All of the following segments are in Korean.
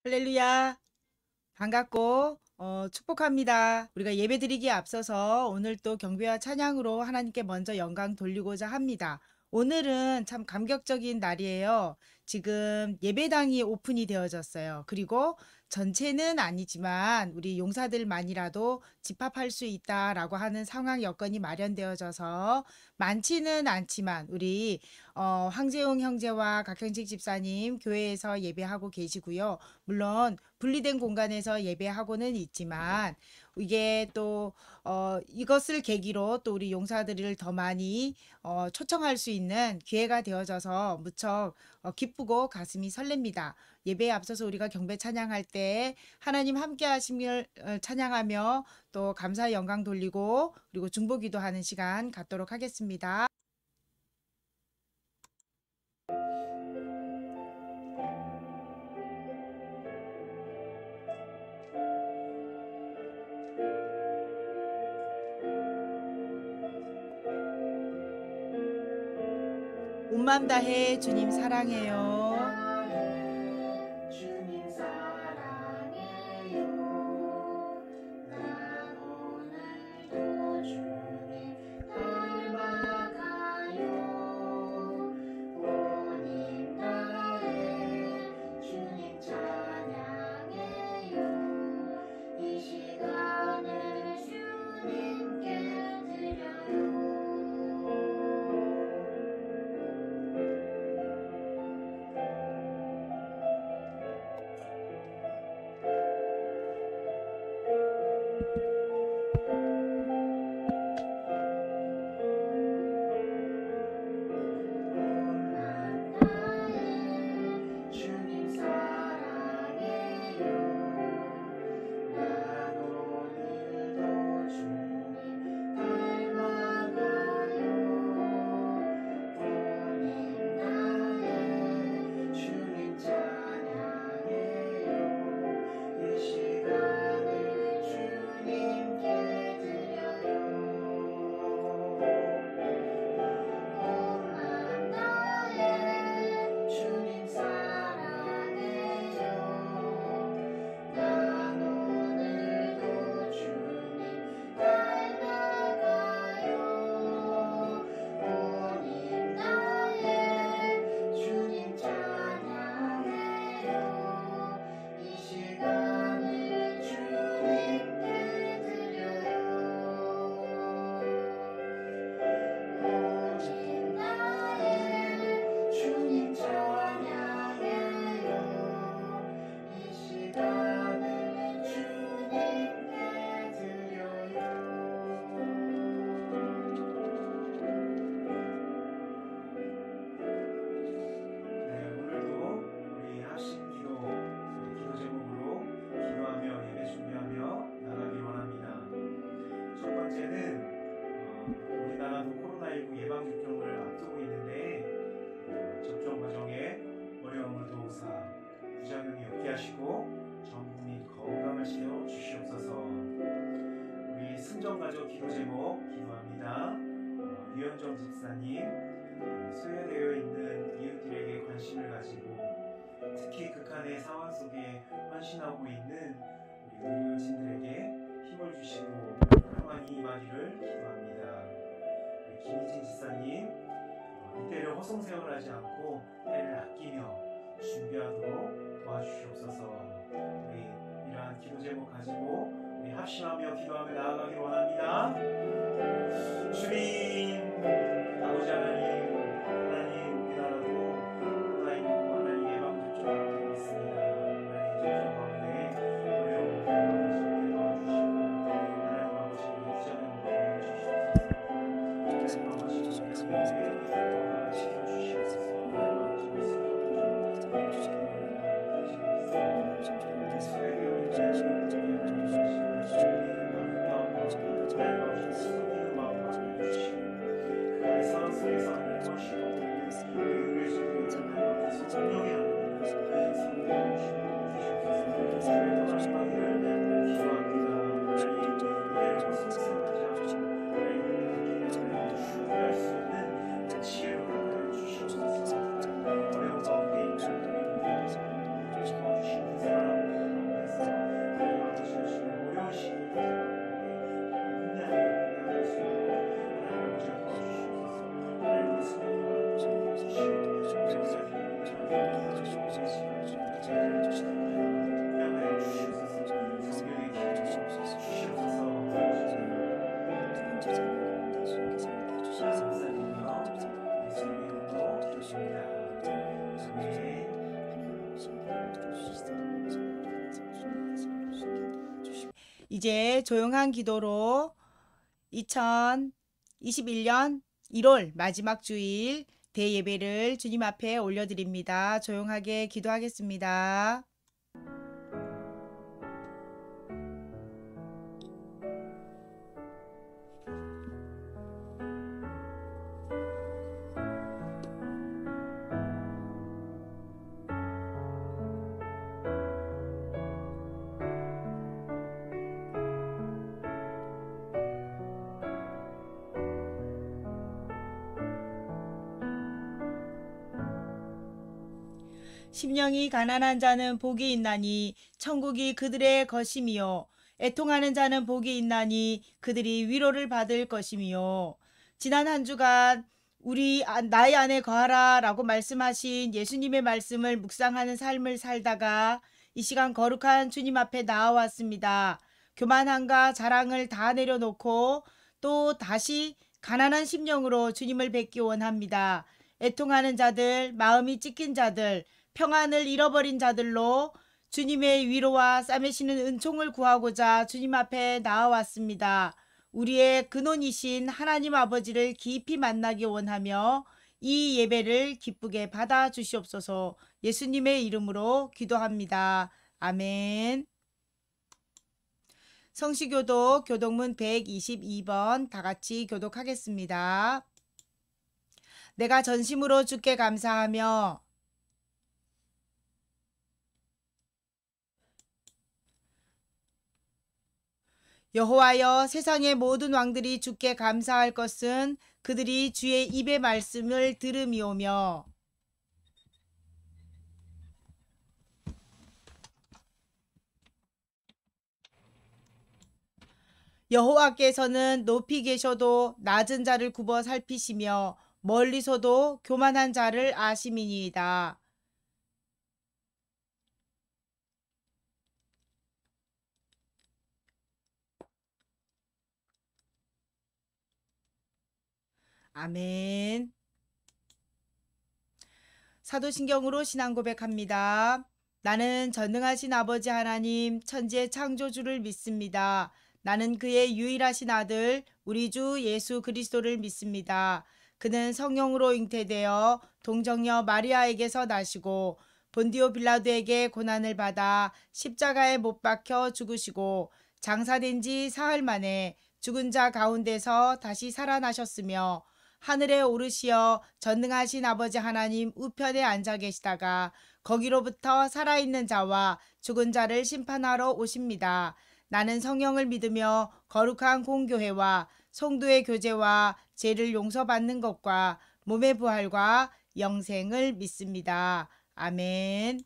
할렐루야. 반갑고 축복합니다. 우리가 예배드리기에 앞서서 오늘 또 경배와 찬양으로 하나님께 먼저 영광 돌리고자 합니다. 오늘은 참 감격적인 날이에요. 지금 예배당이 오픈이 되어졌어요. 그리고 전체는 아니지만 우리 용사들만이라도 집합할 수 있다라고 하는 상황 여건이 마련되어져서 많지는 않지만 우리 황재웅 형제와 각형직 집사님 교회에서 예배하고 계시고요. 물론 분리된 공간에서 예배하고는 있지만 이게 또 이것을 계기로 또 우리 용사들을 더 많이 초청할 수 있는 기회가 되어져서 무척 기쁘고 가슴이 설렙니다. 예배에 앞서서 우리가 경배 찬양할 때 하나님 함께 하심을 찬양하며 또 감사의 영광 돌리고 그리고 중보 기도하는 시간 갖도록 하겠습니다. 온 맘 다해 주님 사랑해요. 주님 사랑해요. 난 오늘도 주님 닮아가요. 온 나의 주님 찬양해요. 이 시간을 주님께 드려요. 나의 주님 사랑해요. 난 오늘도 주님 닮아가요. 오늘 나의 주님 찬양해요. 이 시간을 주님께 드려요. 온 나의 주님 사랑해요. 난 오늘도 주님 닮아가요. 온 나의 주님 찬양해요. 이 시간을 주님께 드려요. 오직 나의 주님 찬양해요. 이 시간을 주님께 드려요. 오늘도 우리 합심 기도, 기도 제목으로 기도하며 예배 준비하며 나가기 원합니다. 첫 번째는 우리나라도 코로나19 예방 접종을 앞두고 있는데 접종 과정에 어려움을 도우사 부작용이 없게 하시고 전 국민 건강을 지켜 주시옵소서. 우리 승정가족 기도 제목 기도합니다. 유현정 집사님, 소외되어 있는 이웃들에게 관심을 가지고 특히 극한의 상황 속에 헌신하고 있는 우리 의료진들에게 힘을 주시고 평안이 임하기를 기도합니다. 우리 김희진 집사님, 이때를 허송세월을 하지 않고 때를 아끼며 준비하도록 도와주시옵소서. 우리 이러한 기도 제목 가지고 우리 합심하며 기도하며 나아가길 원합니다. 주님, 아버지 하나님, 우리나라도 코로나19 하나님 예방 접종을 앞두고 있습니다. 하나님 접종 가운데 어려움을 도와주시고 하나님 아버지 이전에 도와주시옵소서. 하나님 아버지 지켜주시옵소서. 하나님 아버지 이제 조용한 기도로 2021년 1월 마지막 주일 대예배를 주님 앞에 올려드립니다. 조용하게 기도하겠습니다. 심령이 가난한 자는 복이 있나니 천국이 그들의 것임이요 애통하는 자는 복이 있나니 그들이 위로를 받을 것임이요. 지난 한 주간 나의 안에 거하라 라고 말씀하신 예수님의 말씀을 묵상하는 삶을 살다가 이 시간 거룩한 주님 앞에 나와왔습니다. 교만함과 자랑을 다 내려놓고 또 다시 가난한 심령으로 주님을 뵙기 원합니다. 애통하는 자들, 마음이 찢긴 자들, 평안을 잃어버린 자들로 주님의 위로와 싸매시는 은총을 구하고자 주님 앞에 나와왔습니다. 우리의 근원이신 하나님 아버지를 깊이 만나기 원하며 이 예배를 기쁘게 받아 주시옵소서. 예수님의 이름으로 기도합니다. 아멘. 성시교독 교독문 122번 다 같이 교독하겠습니다. 내가 전심으로 주께 감사하며 여호와여, 세상의 모든 왕들이 주께 감사할 것은 그들이 주의 입의 말씀을 들음이오며 여호와께서는 높이 계셔도 낮은 자를 굽어 살피시며 멀리서도 교만한 자를 아심이니이다. 아멘. 사도신경으로 신앙 고백합니다. 나는 전능하신 아버지 하나님 천지의 창조주를 믿습니다. 나는 그의 유일하신 아들 우리 주 예수 그리스도를 믿습니다. 그는 성령으로 잉태되어 동정녀 마리아에게서 나시고 본디오 빌라도에게 고난을 받아 십자가에 못 박혀 죽으시고 장사된 지 사흘 만에 죽은 자 가운데서 다시 살아나셨으며 하늘에 오르시어 전능하신 아버지 하나님 우편에 앉아 계시다가 거기로부터 살아있는 자와 죽은 자를 심판하러 오십니다. 나는 성령을 믿으며 거룩한 공교회와 성도의 교제와 죄를 용서받는 것과 몸의 부활과 영생을 믿습니다. 아멘.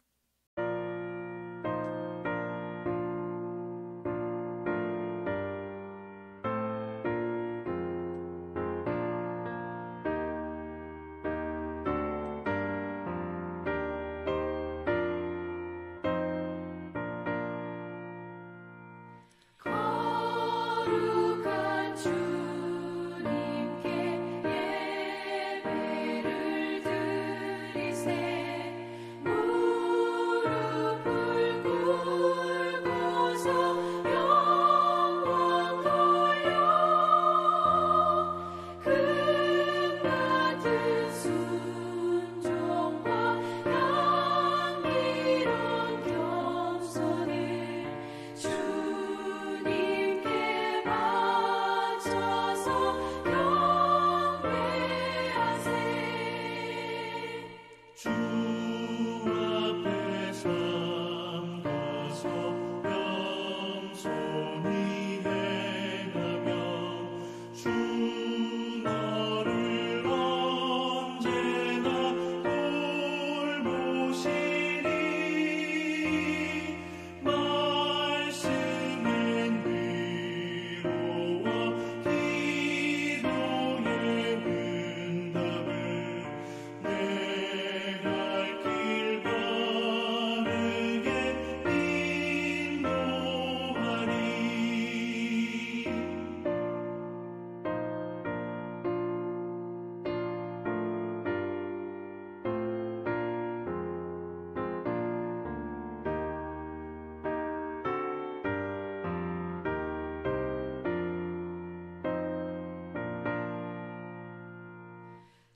거룩한 주님께 예배를 드리세.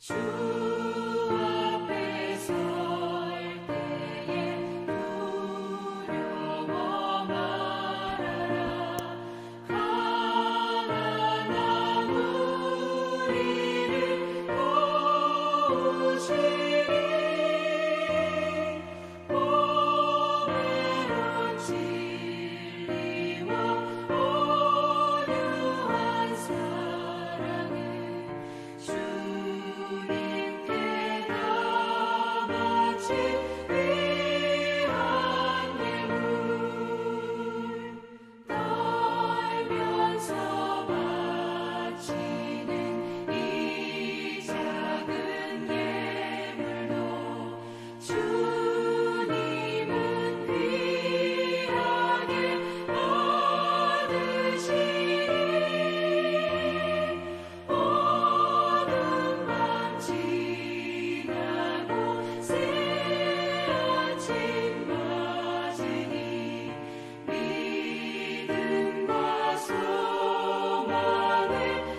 주 앞에 설 때에 두려워 말아라. 가난한 우리를 도우시리. 보배로운 진리와 온유한 사랑을 주님께 다 바친 귀한 예물 떨면서 바치는 이 작은 예물도 주님은 귀하게 받으시리. 어두운 밤 지나고 새아침 맞으니 믿음과 소망을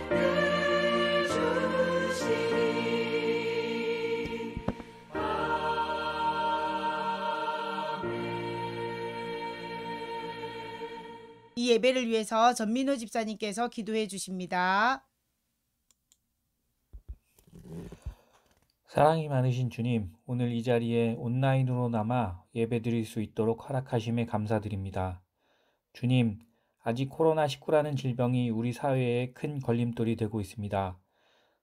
늘 주시리. 이 예배를 위해서 전민호 집사님께서 기도해 주십니다. 사랑이 많으신 주님, 오늘 이 자리에 온라인으로나마 예배드릴 수 있도록 허락하심에 감사드립니다. 주님, 아직 코로나19라는 질병이 우리 사회에 큰 걸림돌이 되고 있습니다.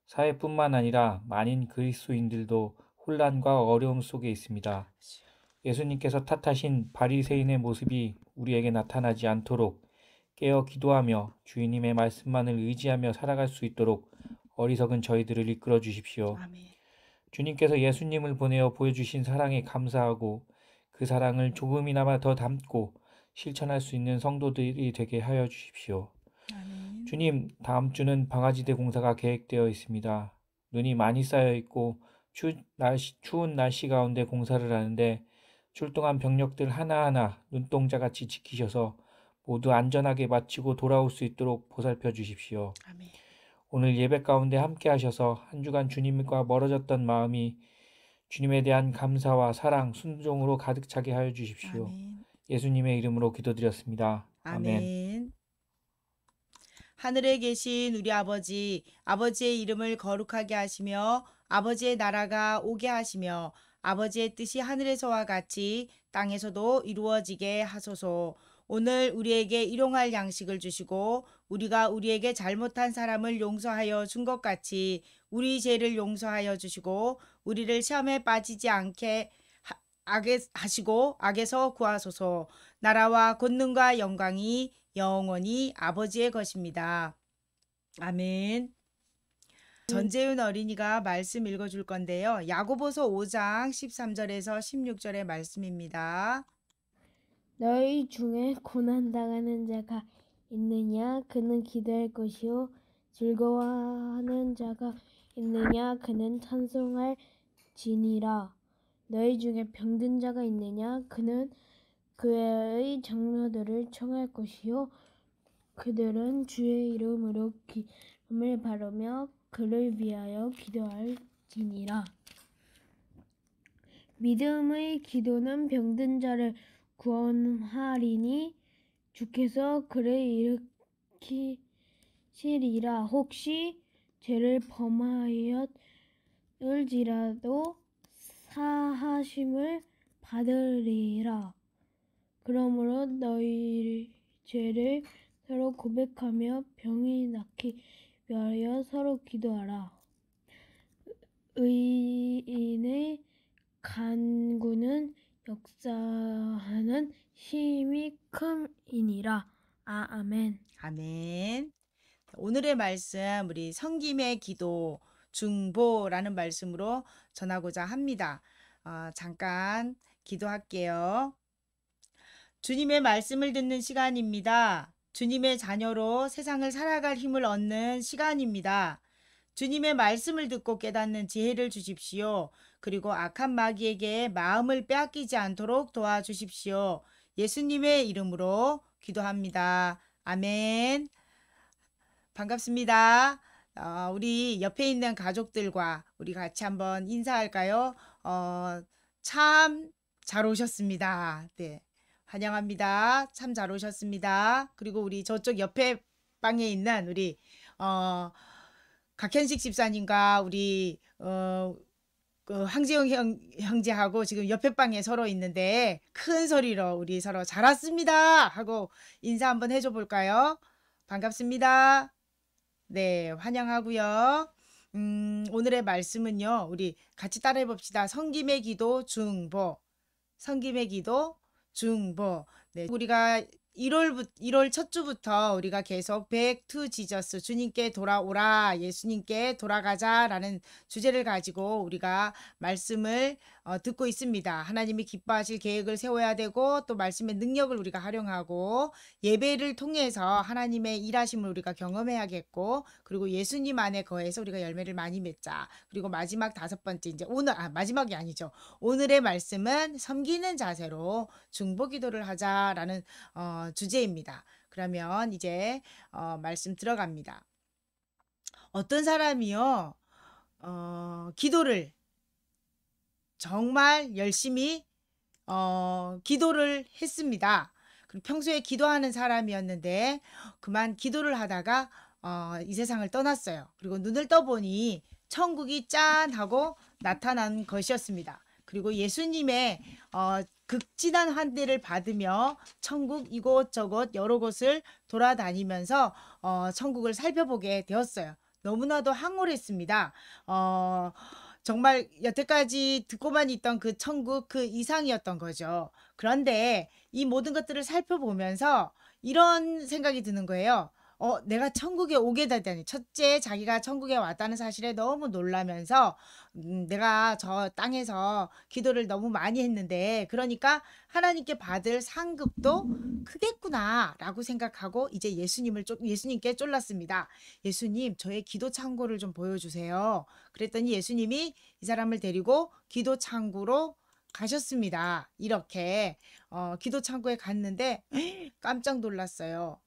사회뿐만 아니라 많은 그리스도인들도 혼란과 어려움 속에 있습니다. 예수님께서 탓하신 바리새인의 모습이 우리에게 나타나지 않도록 깨어 기도하며 주님의 말씀만을 의지하며 살아갈 수 있도록 어리석은 저희들을 이끌어 주십시오. 아멘. 주님께서 예수님을 보내어 보여주신 사랑에 감사하고 그 사랑을 조금이나마 더 담고 실천할 수 있는 성도들이 되게 하여 주십시오. 아멘. 주님, 다음 주는 방아지대 공사가 계획되어 있습니다. 눈이 많이 쌓여 있고 추운 날씨 가운데 공사를 하는데 출동한 병력들 하나하나 눈동자같이 지키셔서 모두 안전하게 마치고 돌아올 수 있도록 보살펴 주십시오. 아멘. 오늘 예배 가운데 함께 하셔서 한 주간 주님과 멀어졌던 마음이 주님에 대한 감사와 사랑, 순종으로 가득 차게 하여 주십시오. 아멘. 예수님의 이름으로 기도드렸습니다. 아멘. 아멘. 하늘에 계신 우리 아버지, 아버지의 이름을 거룩하게 하시며 아버지의 나라가 오게 하시며 아버지의 뜻이 하늘에서와 같이 땅에서도 이루어지게 하소서. 오늘 우리에게 일용할 양식을 주시고 우리가 우리에게 잘못한 사람을 용서하여 준 것 같이 우리 죄를 용서하여 주시고 우리를 시험에 빠지지 않게 하시고 악에서 구하소서. 나라와 권능과 영광이 영원히 아버지의 것입니다. 아멘. 전재윤 어린이가 말씀 읽어줄 건데요. 야고보서 5장 13절에서 16절의 말씀입니다. 너희 중에 고난당하는 자가 있느냐? 그는 기도할 것이요. 즐거워하는 자가 있느냐? 그는 찬송할 지니라. 너희 중에 병든 자가 있느냐? 그는 그의 장로들을 청할 것이요. 그들은 주의 이름으로 기름을 바르며 그를 위하여 기도할지니라. 믿음의 기도는 병든 자를 구원하리니 주께서 그를 일으키시리라. 혹시 죄를 범하였을지라도 사하심을 받으리라. 그러므로 너희 죄를 서로 고백하며 병이 낫기 위하여 서로 기도하라. 의인의 간구는 역사하는 힘이 큼이니라. 아멘. 아멘. 오늘의 말씀 우리 성김의 기도 중보라는 말씀으로 전하고자 합니다. 잠깐 기도할게요. 주님의 말씀을 듣는 시간입니다. 주님의 자녀로 세상을 살아갈 힘을 얻는 시간입니다. 주님의 말씀을 듣고 깨닫는 지혜를 주십시오. 그리고 악한 마귀에게 마음을 빼앗기지 않도록 도와주십시오. 예수님의 이름으로 기도합니다. 아멘. 반갑습니다. 우리 옆에 있는 가족들과 우리 같이 한번 인사할까요? 참 잘 오셨습니다. 네. 환영합니다. 참 잘 오셨습니다. 그리고 우리 저쪽 옆에 방에 있는 우리 각현식 집사님과 우리 황지영 형제하고 지금 옆에 방에 서로 있는데 큰 소리로 우리 서로 잘 왔습니다 하고 인사 한번 해줘 볼까요? 반갑습니다. 네, 환영하고요. 오늘의 말씀은요. 우리 같이 따라해 봅시다. 성김의 기도 중보. 성김의 기도 중보. 네, 우리가 1월 첫 주부터 우리가 계속 Back to Jesus, 주님께 돌아오라, 예수님께 돌아가자라는 주제를 가지고 우리가 말씀을 듣고 있습니다. 하나님이 기뻐하실 계획을 세워야 되고 또 말씀의 능력을 우리가 활용하고 예배를 통해서 하나님의 일하심을 우리가 경험해야겠고 그리고 예수님 안에 거해서 우리가 열매를 많이 맺자. 그리고 마지막 5번째 이제 오늘 마지막이 아니죠. 오늘의 말씀은 섬기는 자세로 중보 기도를 하자라는 주제입니다. 그러면 이제 말씀 들어갑니다. 어떤 사람이요, 기도를 정말 열심히 기도를 했습니다. 그리고 평소에 기도하는 사람이었는데 그만 기도를 하다가 이 세상을 떠났어요. 그리고 눈을 떠보니 천국이 짠 하고 나타난 것이었습니다. 그리고 예수님의 극진한 환대를 받으며 천국 이곳저곳 여러 곳을 돌아다니면서 천국을 살펴보게 되었어요. 너무나도 황홀했습니다. 정말 여태까지 듣고만 있던 그 천국 그 이상이었던 거죠. 그런데 이 모든 것들을 살펴보면서 이런 생각이 드는 거예요. 내가 천국에 오게 되다니. 첫째, 자기가 천국에 왔다는 사실에 너무 놀라면서 내가 저 땅에서 기도를 너무 많이 했는데 그러니까 하나님께 받을 상급도 크겠구나 라고 생각하고 이제 예수님께 쫄랐습니다. 예수님, 저의 기도 창고를 좀 보여주세요. 그랬더니 예수님이 이 사람을 데리고 기도 창고로 가셨습니다. 이렇게 기도 창고에 갔는데 깜짝 놀랐어요.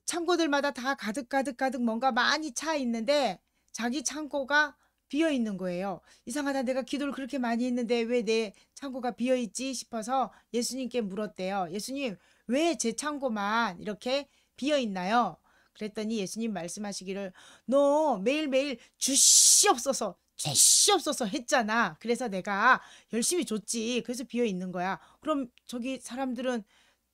창고들마다 다 가득 뭔가 많이 차 있는데 자기 창고가 비어 있는 거예요. 이상하다. 내가 기도를 그렇게 많이 했는데 왜 내 창고가 비어 있지 싶어서 예수님께 물었대요. 예수님, 왜 제 창고만 이렇게 비어 있나요? 그랬더니 예수님 말씀하시기를 너 매일매일 주시옵소서 했잖아. 그래서 내가 열심히 줬지. 그래서 비어 있는 거야. 그럼 저기 사람들은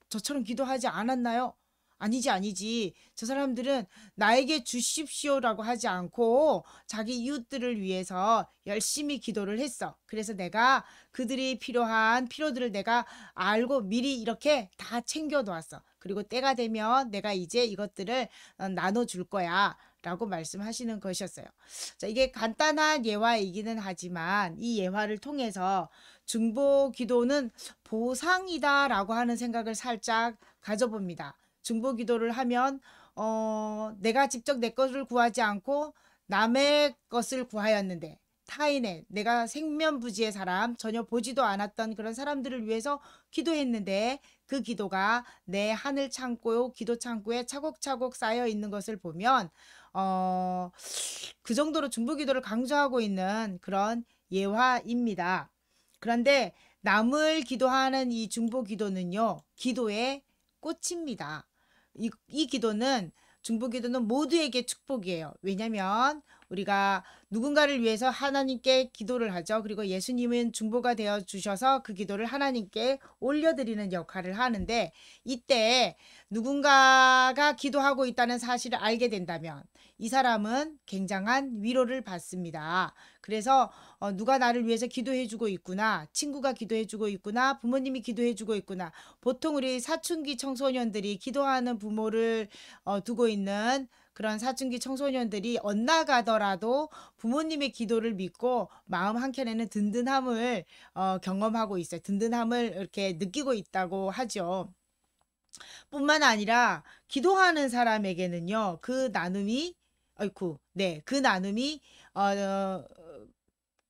저처럼 기도하지 않았나요? 아니지. 저 사람들은 나에게 주십시오라고 하지 않고 자기 이웃들을 위해서 열심히 기도를 했어. 그래서 내가 그들이 필요한 필요들을 내가 알고 미리 이렇게 다 챙겨놓았어. 그리고 때가 되면 내가 이제 이것들을 나눠줄 거야. 라고 말씀하시는 것이었어요. 자, 이게 간단한 예화이기는 하지만 이 예화를 통해서 중보 기도는 보상이다라고 하는 생각을 살짝 가져봅니다. 중보 기도를 하면 내가 직접 내 것을 구하지 않고 남의 것을 구하였는데 타인의 내가 생면부지의 사람 전혀 보지도 않았던 그런 사람들을 위해서 기도했는데 그 기도가 내 하늘 창고 기도 창고에 차곡차곡 쌓여 있는 것을 보면 그 정도로 중보 기도를 강조하고 있는 그런 예화입니다. 그런데 남을 기도하는 이 중보 기도는요, 기도의 꽃입니다. 이 기도는 중보 기도는 모두에게 축복이에요. 왜냐하면 우리가 누군가를 위해서 하나님께 기도를 하죠. 그리고 예수님은 중보가 되어 주셔서 그 기도를 하나님께 올려드리는 역할을 하는데 이때 누군가가 기도하고 있다는 사실을 알게 된다면 이 사람은 굉장한 위로를 받습니다. 그래서 누가 나를 위해서 기도해주고 있구나, 친구가 기도해주고 있구나, 부모님이 기도해주고 있구나. 보통 우리 사춘기 청소년들이 기도하는 부모를 두고 있는 그런 사춘기 청소년들이 엇나가더라도 부모님의 기도를 믿고 마음 한켠에는 든든함을 경험하고 있어요. 든든함을 이렇게 느끼고 있다고 하죠. 뿐만 아니라 기도하는 사람에게는요, 그 나눔이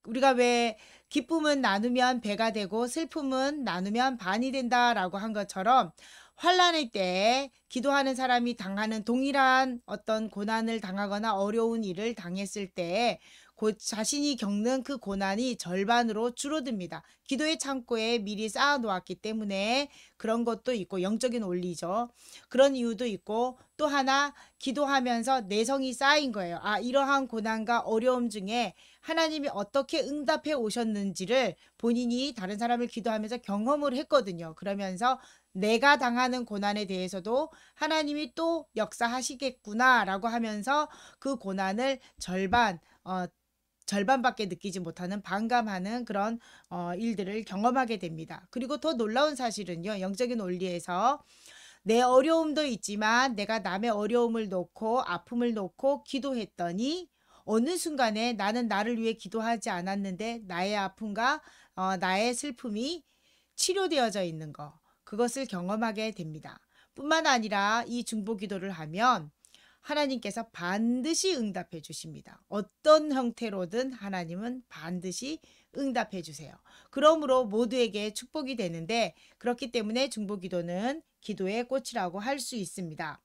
우리가 왜 기쁨은 나누면 배가 되고 슬픔은 나누면 반이 된다라고 한 것처럼 환난의 때에 기도하는 사람이 당하는 동일한 어떤 고난을 당하거나 어려운 일을 당했을 때 자신이 겪는 그 고난이 절반으로 줄어듭니다. 기도의 창고에 미리 쌓아 놓았기 때문에 그런 것도 있고, 영적인 원리죠. 그런 이유도 있고, 또 하나 기도하면서 내성이 쌓인 거예요. 이러한 고난과 어려움 중에 하나님이 어떻게 응답해 오셨는지를 본인이 다른 사람을 기도하면서 경험을 했거든요. 그러면서 내가 당하는 고난에 대해서도 하나님이 또 역사하시겠구나라고 하면서 그 고난을 절반밖에 느끼지 못하는 반감하는 그런 일들을 경험하게 됩니다. 그리고 더 놀라운 사실은요, 영적인 원리에서 내 어려움도 있지만 내가 남의 어려움을 놓고 아픔을 놓고 기도했더니 어느 순간에 나는 나를 위해 기도하지 않았는데 나의 아픔과 나의 슬픔이 치료되어져 있는 거, 그것을 경험하게 됩니다. 뿐만 아니라 이 중보 기도를 하면 하나님께서 반드시 응답해 주십니다. 어떤 형태로든 하나님은 반드시 응답해 주세요. 그러므로 모두에게 축복이 되는데, 그렇기 때문에 중보 기도는 기도의 꽃이라고 할 수 있습니다.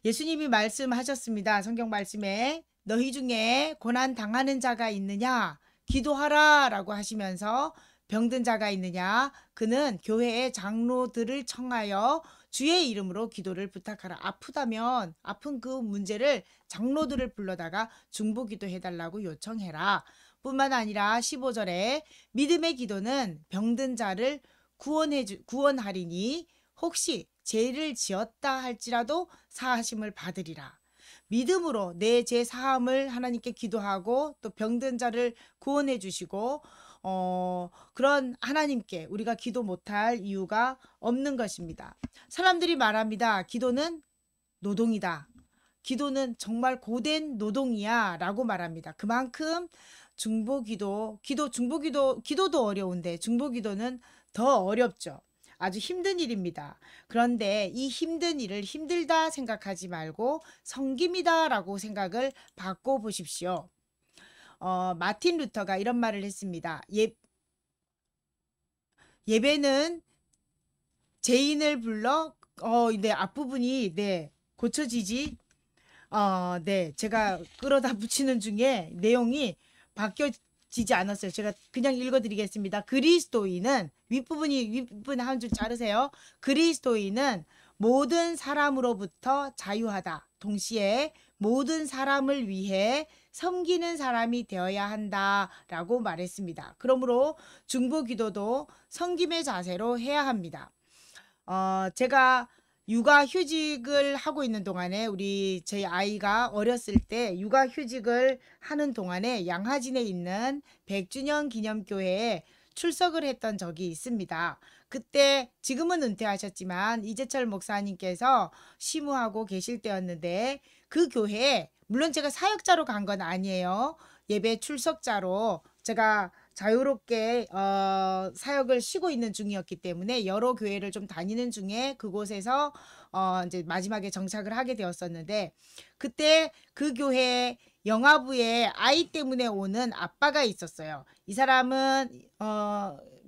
예수님이 말씀하셨습니다. 성경 말씀에 너희 중에 고난 당하는 자가 있느냐 기도하라 라고 하시면서, 병든 자가 있느냐 그는 교회의 장로들을 청하여 주의 이름으로 기도를 부탁하라. 아프다면 아픈 그 문제를 장로들을 불러다가 중보기도 해달라고 요청해라. 뿐만 아니라 15절에 믿음의 기도는 병든 자를 구원하리니 혹시 죄를 지었다 할지라도 사하심을 받으리라. 믿음으로 내 죄 사함을 하나님께 기도하고 또 병든 자를 구원해 주시고 그런 하나님께 우리가 기도 못할 이유가 없는 것입니다. 사람들이 말합니다. 기도는 노동이다. 기도는 정말 고된 노동이야 라고 말합니다. 그만큼 기도도 어려운데 중보기도는 더 어렵죠. 아주 힘든 일입니다. 그런데 이 힘든 일을 힘들다 생각하지 말고 성김이다 라고 생각을 바꿔보십시오. 마틴 루터가 이런 말을 했습니다. 예배는 죄인을 불러 네, 앞부분이 네, 고쳐지지. 네, 제가 끌어다 붙이는 중에 내용이 바뀌어지지 않았어요. 제가 그냥 읽어드리겠습니다. 윗부분 한 줄 자르세요. 그리스도인은 모든 사람으로부터 자유하다. 동시에 모든 사람을 위해 섬기는 사람이 되어야 한다라고 말했습니다. 그러므로 중보기도도 섬김의 자세로 해야 합니다. 제가 육아휴직을 하고 있는 동안에 저희 아이가 어렸을 때 육아휴직을 하는 동안에 양화진에 있는 100주년 기념교회에 출석을 했던 적이 있습니다. 그때 지금은 은퇴하셨지만 이재철 목사님께서 심우하고 계실 때였는데, 그 교회에 물론 제가 사역자로 간 건 아니에요. 예배 출석자로 제가 자유롭게 사역을 쉬고 있는 중이었기 때문에 여러 교회를 좀 다니는 중에 그곳에서 이제 마지막에 정착을 하게 되었었는데, 그때 그 교회 영화부에 아이 때문에 오는 아빠가 있었어요. 이 사람은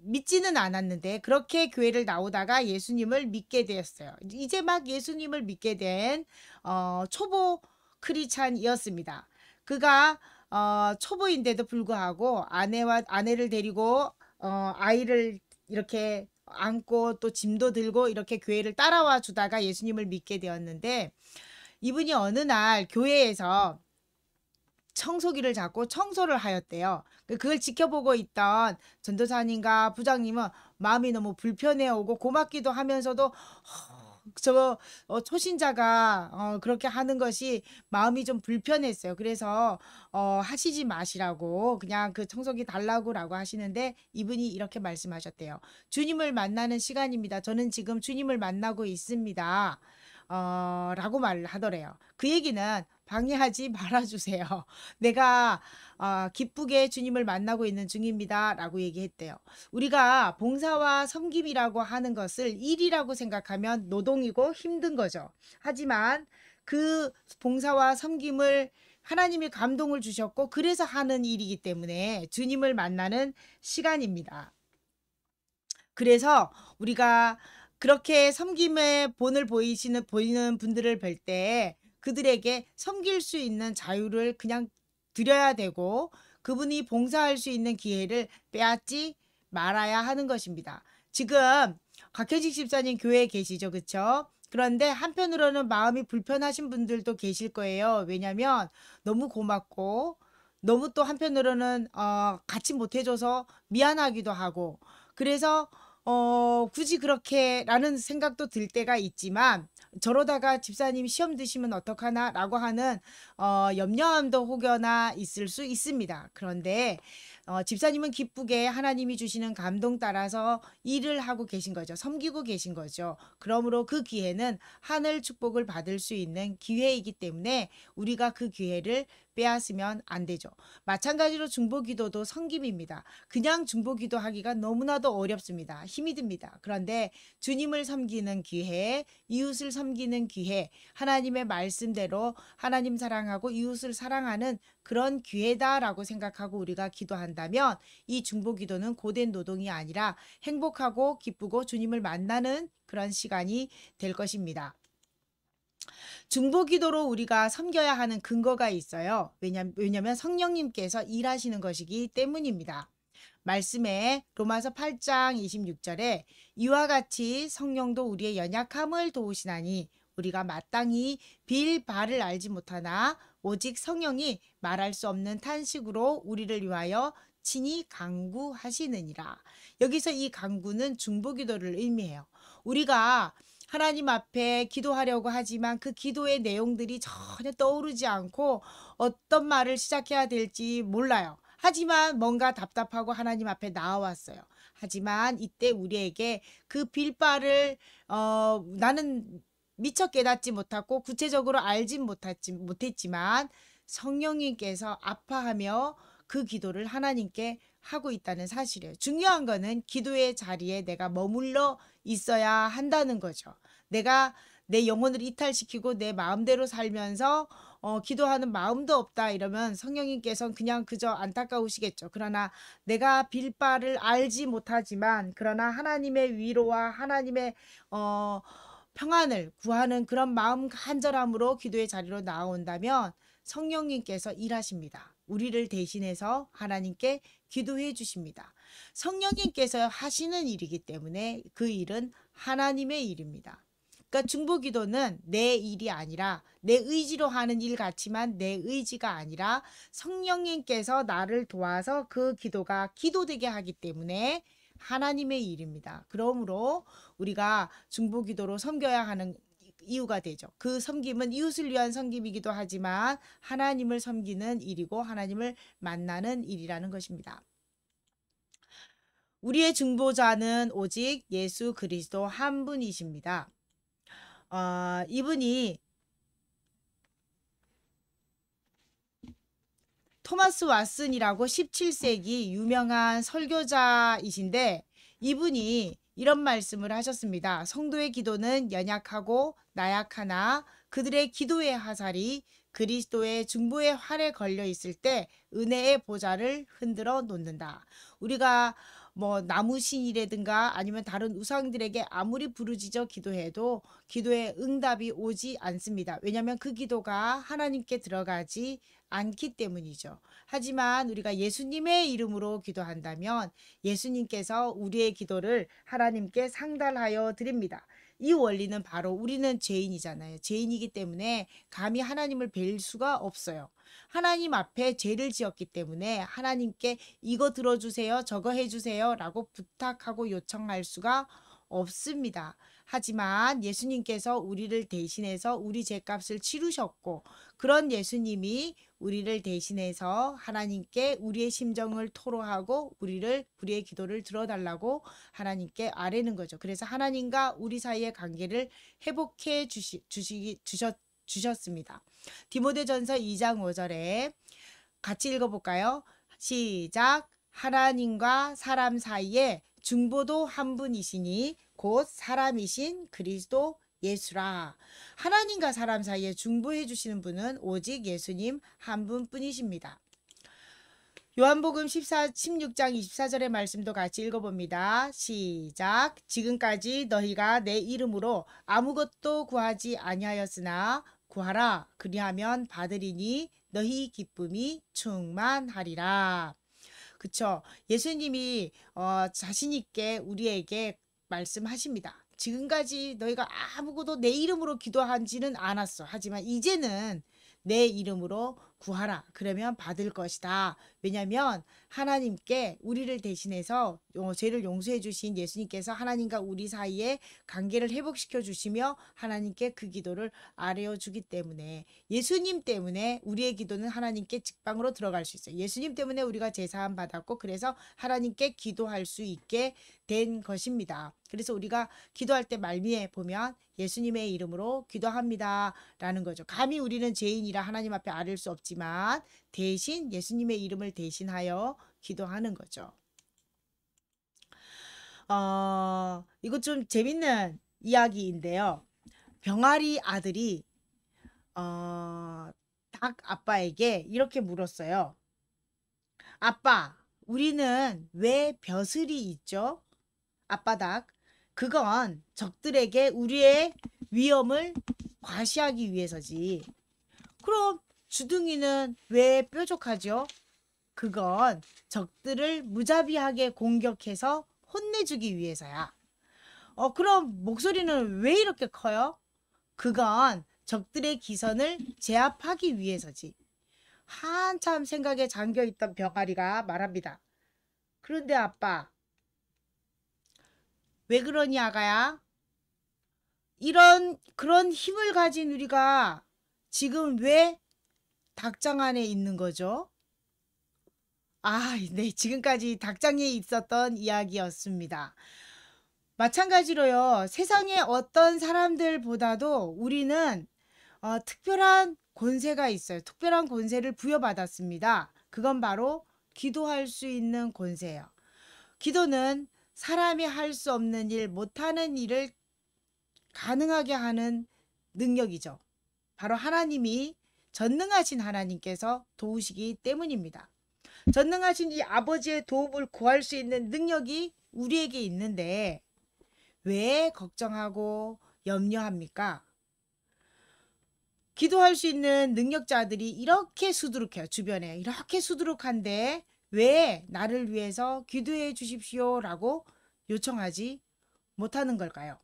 믿지는 않았는데 그렇게 교회를 나오다가 예수님을 믿게 되었어요. 이제 막 예수님을 믿게 된 초보 크리스찬이었습니다. 그가 초보인데도 불구하고 아내를 데리고 아이를 이렇게 안고 또 짐도 들고 이렇게 교회를 따라와 주다가 예수님을 믿게 되었는데, 이분이 어느 날 교회에서 청소기를 잡고 청소를 하였대요. 그걸 지켜보고 있던 전도사님과 부장님은 마음이 너무 불편해오고 고맙기도 하면서도 초신자가 그렇게 하는 것이 마음이 좀 불편했어요. 그래서 하시지 마시라고 그냥 그 청소기 달라고라고 하시는데, 이분이 이렇게 말씀하셨대요. 주님을 만나는 시간입니다. 저는 지금 주님을 만나고 있습니다. 라고 말을 하더래요. 그 얘기는 방해하지 말아주세요. 내가 기쁘게 주님을 만나고 있는 중입니다. 라고 얘기했대요. 우리가 봉사와 섬김이라고 하는 것을 일이라고 생각하면 노동이고 힘든 거죠. 하지만 그 봉사와 섬김을 하나님이 감동을 주셨고 그래서 하는 일이기 때문에 주님을 만나는 시간입니다. 그래서 우리가 그렇게 섬김의 본을 보이는 분들을 뵐 때 그들에게 섬길 수 있는 자유를 그냥 드려야 되고 그분이 봉사할 수 있는 기회를 빼앗지 말아야 하는 것입니다. 지금 곽현식 집사님 교회에 계시죠, 그렇죠? 그런데 한편으로는 마음이 불편하신 분들도 계실 거예요. 왜냐하면 너무 고맙고 너무 또 한편으로는 같이 못해줘서 미안하기도 하고 그래서 굳이 그렇게라는 생각도 들 때가 있지만 저러다가 집사님 시험 드시면 어떡하나라고 하는 염려함도 혹여나 있을 수 있습니다. 그런데 집사님은 기쁘게 하나님이 주시는 감동 따라서 일을 하고 계신 거죠. 섬기고 계신 거죠. 그러므로 그 기회는 하늘 축복을 받을 수 있는 기회이기 때문에 우리가 그 기회를 빼앗으면 안 되죠. 마찬가지로 중보기도도 섬김입니다. 그냥 중보기도 하기가 너무나도 어렵습니다. 힘이 듭니다. 그런데 주님을 섬기는 기회, 이웃을 섬기는 기회, 하나님의 말씀대로 하나님 사랑하고 이웃을 사랑하는 그런 기회다라고 생각하고 우리가 기도한다면 이 중보기도는 고된 노동이 아니라 행복하고 기쁘고 주님을 만나는 그런 시간이 될 것입니다. 중보기도로 우리가 섬겨야 하는 근거가 있어요. 왜냐하면 성령님께서 일하시는 것이기 때문입니다. 말씀에 로마서 8장 26절에 이와 같이 성령도 우리의 연약함을 도우시나니 우리가 마땅히 빌 바를 알지 못하나 오직 성령이 말할 수 없는 탄식으로 우리를 위하여 친히 간구하시느니라. 여기서 이 간구는 중보기도를 의미해요. 우리가 하나님 앞에 기도하려고 하지만 그 기도의 내용들이 전혀 떠오르지 않고 어떤 말을 시작해야 될지 몰라요. 하지만 뭔가 답답하고 하나님 앞에 나와왔어요. 하지만 이때 우리에게 그 빌바를 나는 미처 깨닫지 못하고 구체적으로 알진 못했지만 성령님께서 아파하며 그 기도를 하나님께 하고 있다는 사실이에요. 중요한 거는 기도의 자리에 내가 머물러 있어야 한다는 거죠. 내가 내 영혼을 이탈시키고 내 마음대로 살면서 기도하는 마음도 없다 이러면 성령님께서는 그냥 그저 안타까우시겠죠. 그러나 내가 빌 바를 알지 못하지만 그러나 하나님의 위로와 하나님의 평안을 구하는 그런 마음 간절함으로 기도의 자리로 나온다면 성령님께서 일하십니다. 우리를 대신해서 하나님께 기도해 주십니다. 성령님께서 하시는 일이기 때문에 그 일은 하나님의 일입니다. 그러니까 중보기도는 내 일이 아니라 내 의지로 하는 일 같지만 내 의지가 아니라 성령님께서 나를 도와서 그 기도가 기도되게 하기 때문에 하나님의 일입니다. 그러므로 우리가 중보기도로 섬겨야 하는 이유가 되죠. 그 섬김은 이웃을 위한 섬김이기도 하지만 하나님을 섬기는 일이고 하나님을 만나는 일이라는 것입니다. 우리의 중보자는 오직 예수 그리스도 한 분이십니다. 이분이 토마스 왓슨이라고 17세기 유명한 설교자이신데 이분이 이런 말씀을 하셨습니다. 성도의 기도는 연약하고 나약하나 그들의 기도의 화살이 그리스도의 중보의 활에 걸려 있을 때 은혜의 보좌를 흔들어 놓는다. 우리가 뭐 나무신이라든가 아니면 다른 우상들에게 아무리 부르짖어 기도해도 기도의 응답이 오지 않습니다. 왜냐하면 그 기도가 하나님께 들어가지 않기 때문이죠. 하지만 우리가 예수님의 이름으로 기도한다면 예수님께서 우리의 기도를 하나님께 상달하여 드립니다. 이 원리는 바로 우리는 죄인이잖아요. 죄인이기 때문에 감히 하나님을 뵐 수가 없어요. 하나님 앞에 죄를 지었기 때문에 하나님께 이거 들어주세요, 저거 해주세요 라고 부탁하고 요청할 수가 없습니다. 하지만 예수님께서 우리를 대신해서 우리 죄값을 치르셨고 그런 예수님이 우리를 대신해서 하나님께 우리의 심정을 토로하고 우리의 기도를 들어달라고 하나님께 아뢰는 거죠. 그래서 하나님과 우리 사이의 관계를 회복해 주셨습니다. 디모데전서 2장 5절에 같이 읽어볼까요? 시작. 하나님과 사람 사이에 중보도 한 분이시니 곧 사람이신 그리스도 예수라. 하나님과 사람 사이에 중보해 주시는 분은 오직 예수님 한 분뿐이십니다. 요한복음 16장 24절의 말씀도 같이 읽어봅니다. 시작. 지금까지 너희가 내 이름으로 아무것도 구하지 아니하였으나 구하라. 그리하면 받으리니 너희 기쁨이 충만하리라. 그쵸. 예수님이 자신 있게 우리에게 말씀하십니다. 지금까지 너희가 아무것도 내 이름으로 기도하지는 않았어. 하지만 이제는 내 이름으로 구하라. 그러면 받을 것이다. 왜냐하면 하나님께 우리를 대신해서 죄를 용서해 주신 예수님께서 하나님과 우리 사이에 관계를 회복시켜 주시며 하나님께 그 기도를 아뢰어 주기 때문에, 예수님 때문에 우리의 기도는 하나님께 직방으로 들어갈 수 있어요. 예수님 때문에 우리가 제사함 받았고, 그래서 하나님께 기도할 수 있게 된 것입니다. 그래서 우리가 기도할 때 말미에 보면 예수님의 이름으로 기도합니다 라는 거죠. 감히 우리는 죄인이라 하나님 앞에 아뢰을 수 없지만 대신 예수님의 이름을 대신하여 기도하는 거죠. 이거 좀 재밌는 이야기인데요. 병아리 아들이 닭 아빠에게 이렇게 물었어요. 아빠, 우리는 왜 벼슬이 있죠? 아빠 닭, 그건 적들에게 우리의 위험을 과시하기 위해서지. 그럼 주둥이는 왜 뾰족하죠? 그건 적들을 무자비하게 공격해서 혼내주기 위해서야. 그럼 목소리는 왜 이렇게 커요? 그건 적들의 기선을 제압하기 위해서지. 한참 생각에 잠겨있던 병아리가 말합니다. 그런데 아빠, 왜 그러니 아가야? 그런 힘을 가진 우리가 지금 왜 닭장 안에 있는 거죠? 네, 지금까지 닭장에 있었던 이야기였습니다. 마찬가지로요, 세상의 어떤 사람들보다도 우리는 특별한 권세가 있어요. 특별한 권세를 부여받았습니다. 그건 바로 기도할 수 있는 권세예요. 기도는 사람이 할 수 없는 일, 못하는 일을 가능하게 하는 능력이죠. 바로 하나님이, 전능하신 하나님께서 도우시기 때문입니다. 전능하신 이 아버지의 도움을 구할 수 있는 능력이 우리에게 있는데 왜 걱정하고 염려합니까? 기도할 수 있는 능력자들이 이렇게 수두룩해요. 주변에 이렇게 수두룩한데 왜 나를 위해서 기도해 주십시오 라고 요청하지 못하는 걸까요?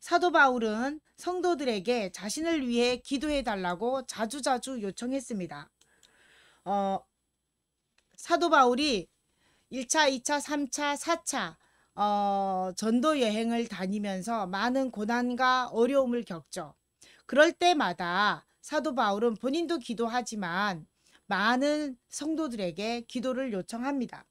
사도 바울은 성도들에게 자신을 위해 기도해 달라고 자주자주 요청했습니다. 사도 바울이 1차, 2차, 3차, 4차 전도 여행을 다니면서 많은 고난과 어려움을 겪죠. 그럴 때마다 사도 바울은 본인도 기도하지만 많은 성도들에게 기도를 요청합니다.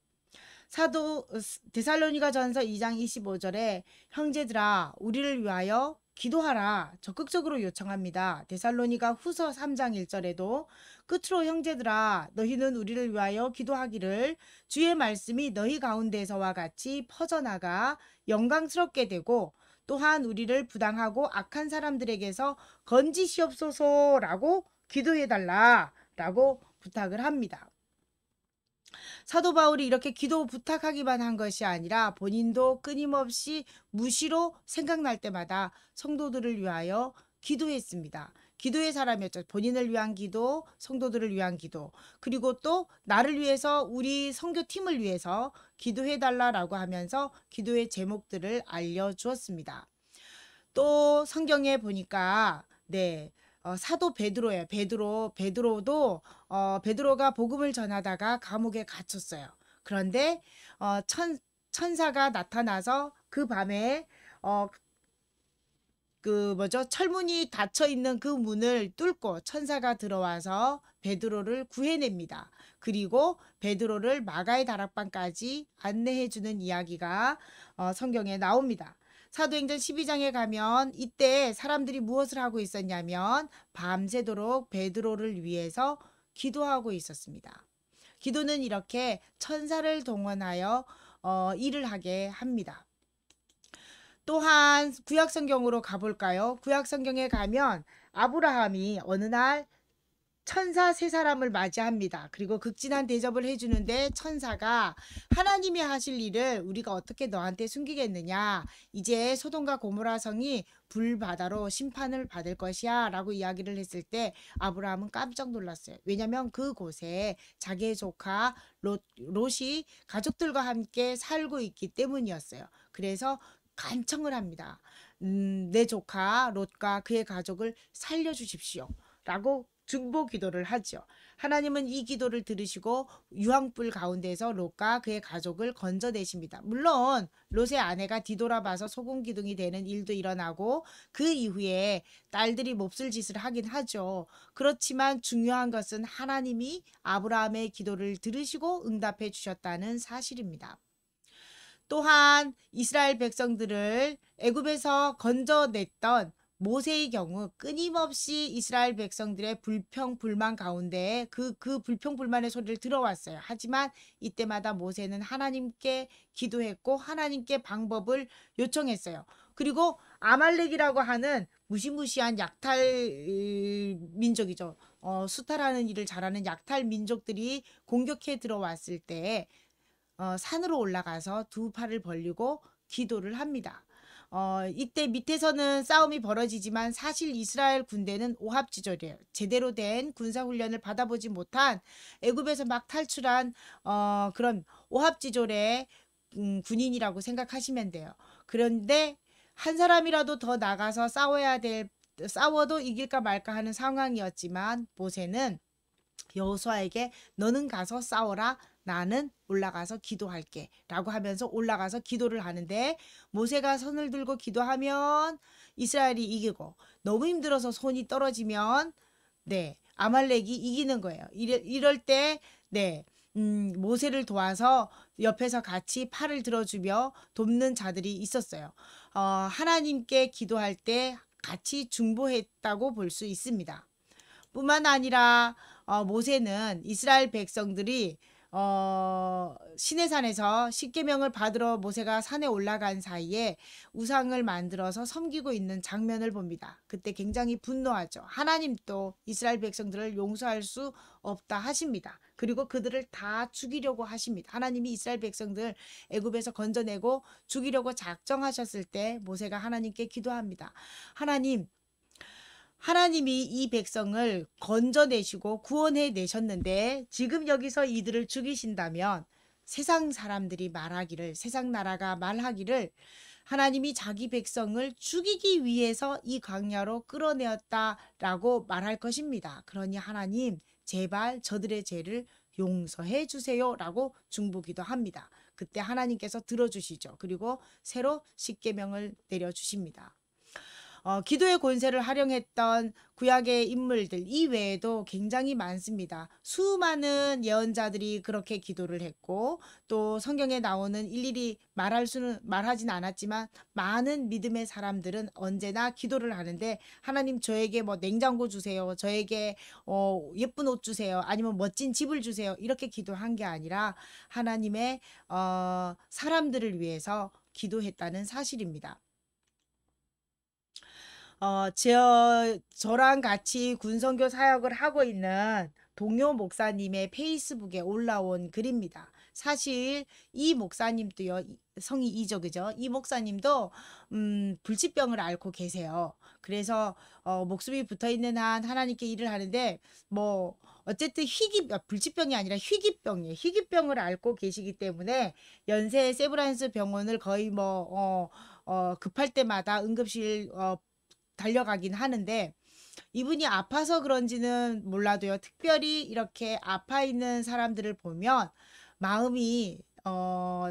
데살로니가 전서 2장 25절에 형제들아 우리를 위하여 기도하라 적극적으로 요청합니다. 데살로니가 후서 3장 1절에도 끝으로 형제들아 너희는 우리를 위하여 기도하기를 주의 말씀이 너희 가운데서와 같이 퍼져나가 영광스럽게 되고 또한 우리를 부당하고 악한 사람들에게서 건지시옵소서라고 기도해달라라고 부탁을 합니다. 사도 바울이 이렇게 기도 부탁하기만 한 것이 아니라 본인도 끊임없이 무시로 생각날 때마다 성도들을 위하여 기도했습니다. 기도의 사람이었죠. 본인을 위한 기도, 성도들을 위한 기도, 그리고 또 나를 위해서 우리 선교팀을 위해서 기도해달라라고 하면서 기도의 제목들을 알려주었습니다. 또 성경에 보니까 사도 베드로예요. 베드로도 베드로가 복음을 전하다가 감옥에 갇혔어요. 그런데 천사가 나타나서 그 밤에 철문이 닫혀 있는 그 문을 뚫고 천사가 들어와서 베드로를 구해냅니다. 그리고 베드로를 마가의 다락방까지 안내해 주는 이야기가 성경에 나옵니다. 사도행전 12장에 가면 이때 사람들이 무엇을 하고 있었냐면 밤새도록 베드로를 위해서 기도하고 있었습니다. 기도는 이렇게 천사를 동원하여 일을 하게 합니다. 또한 구약성경으로 가볼까요? 구약성경에 가면 아브라함이 어느 날 천사 세 사람을 맞이합니다. 그리고 극진한 대접을 해주는데 천사가 하나님이 하실 일을 우리가 어떻게 너한테 숨기겠느냐. 이제 소돔과 고모라 성이 불바다로 심판을 받을 것이야 라고 이야기를 했을 때 아브라함은 깜짝 놀랐어요. 왜냐하면 그곳에 자기의 조카 롯이 가족들과 함께 살고 있기 때문이었어요. 그래서 간청을 합니다. 내 조카 롯과 그의 가족을 살려주십시오 라고 중보 기도를 하죠. 하나님은 이 기도를 들으시고 유황불 가운데서 롯과 그의 가족을 건져내십니다. 물론 롯의 아내가 뒤돌아봐서 소금 기둥이 되는 일도 일어나고 그 이후에 딸들이 몹쓸 짓을 하긴 하죠. 그렇지만 중요한 것은 하나님이 아브라함의 기도를 들으시고 응답해 주셨다는 사실입니다. 또한 이스라엘 백성들을 애굽에서 건져냈던 모세의 경우 끊임없이 이스라엘 백성들의 불평 불만 가운데 그 불평 불만의 소리를 들어왔어요. 하지만 이때마다 모세는 하나님께 기도했고 하나님께 방법을 요청했어요. 그리고 아말렉이라고 하는 무시무시한 약탈 민족이죠. 수탈하는 일을 잘하는 약탈 민족들이 공격해 들어왔을 때 산으로 올라가서 두 팔을 벌리고 기도를 합니다. 이때 밑에서는 싸움이 벌어지지만 사실 이스라엘 군대는 오합지졸이에요. 제대로 된 군사훈련을 받아보지 못한 애굽에서 막 탈출한 그런 오합지졸의 군인이라고 생각하시면 돼요. 그런데 한 사람이라도 더 나가서 싸워도 이길까 말까 하는 상황이었지만 모세는 여호수아에게 너는 가서 싸워라. 나는 올라가서 기도할게 라고 하면서 올라가서 기도를 하는데 모세가 손을 들고 기도하면 이스라엘이 이기고 너무 힘들어서 손이 떨어지면 아말렉이 이기는 거예요. 이럴 때 모세를 도와서 옆에서 같이 팔을 들어주며 돕는 자들이 있었어요. 하나님께 기도할 때 같이 중보했다고 볼 수 있습니다. 뿐만 아니라 모세는 이스라엘 백성들이 시내산에서 십계명을 받으러 모세가 산에 올라간 사이에 우상을 만들어서 섬기고 있는 장면을 봅니다. 그때 굉장히 분노하죠. 하나님도 이스라엘 백성들을 용서할 수 없다 하십니다. 그리고 그들을 다 죽이려고 하십니다. 하나님이 이스라엘 백성들 애굽에서 건져내고 죽이려고 작정하셨을 때 모세가 하나님께 기도합니다. 하나님이 이 백성을 건져내시고 구원해 내셨는데 지금 여기서 이들을 죽이신다면 세상 나라가 말하기를 하나님이 자기 백성을 죽이기 위해서 이 광야로 끌어내었다라고 말할 것입니다. 그러니 하나님 제발 저들의 죄를 용서해 주세요 라고 중보기도 합니다. 그때 하나님께서 들어주시죠. 그리고 새로 십계명을 내려주십니다. 기도의 권세를 활용했던 구약의 인물들 이외에도 굉장히 많습니다. 수많은 예언자들이 그렇게 기도를 했고 또 성경에 나오는 일일이 말하진 않았지만 많은 믿음의 사람들은 언제나 기도를 하는데 하나님 저에게 뭐 냉장고 주세요. 저에게 예쁜 옷 주세요. 아니면 멋진 집을 주세요. 이렇게 기도한 게 아니라 하나님의 사람들을 위해서 기도했다는 사실입니다. 저랑 같이 군선교 사역을 하고 있는 동료 목사님의 페이스북에 올라온 글입니다. 사실 이 목사님도요, 성이 이죠, 그죠? 이 목사님도 불치병을 앓고 계세요. 그래서 목숨이 붙어 있는 한 하나님께 일을 하는데 뭐 어쨌든 불치병이 아니라 희귀병이에요. 희귀병을 앓고 계시기 때문에 연세 세브란스 병원을 거의 급할 때마다 응급실 달려가긴 하는데 이분이 아파서 그런지는 몰라도요. 특별히 이렇게 아파 있는 사람들을 보면 마음이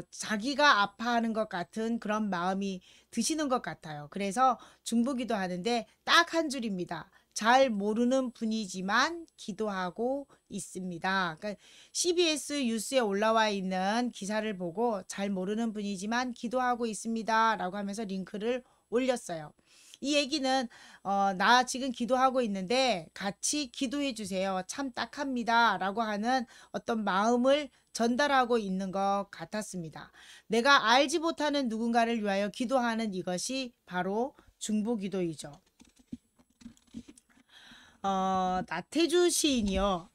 자기가 아파하는 것 같은 그런 마음이 드시는 것 같아요. 그래서 중보기도 하는데 딱 한 줄입니다. 잘 모르는 분이지만 기도하고 있습니다. 그러니까 CBS 뉴스에 올라와 있는 기사를 보고 잘 모르는 분이지만 기도하고 있습니다. 라고 하면서 링크를 올렸어요. 이 얘기는 나 지금 기도하고 있는데 같이 기도해 주세요. 참 딱합니다. 라고 하는 어떤 마음을 전달하고 있는 것 같았습니다. 내가 알지 못하는 누군가를 위하여 기도하는 이것이 바로 중보기도이죠. 나태주 시인이요.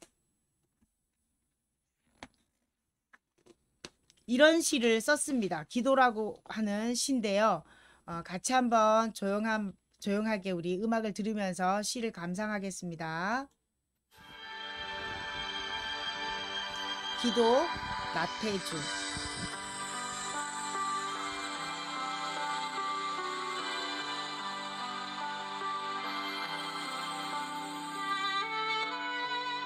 이런 시를 썼습니다. 기도라고 하는 시인데요. 같이 한번 조용하게 우리 음악을 들으면서 시를 감상하겠습니다. 기도, 나태주.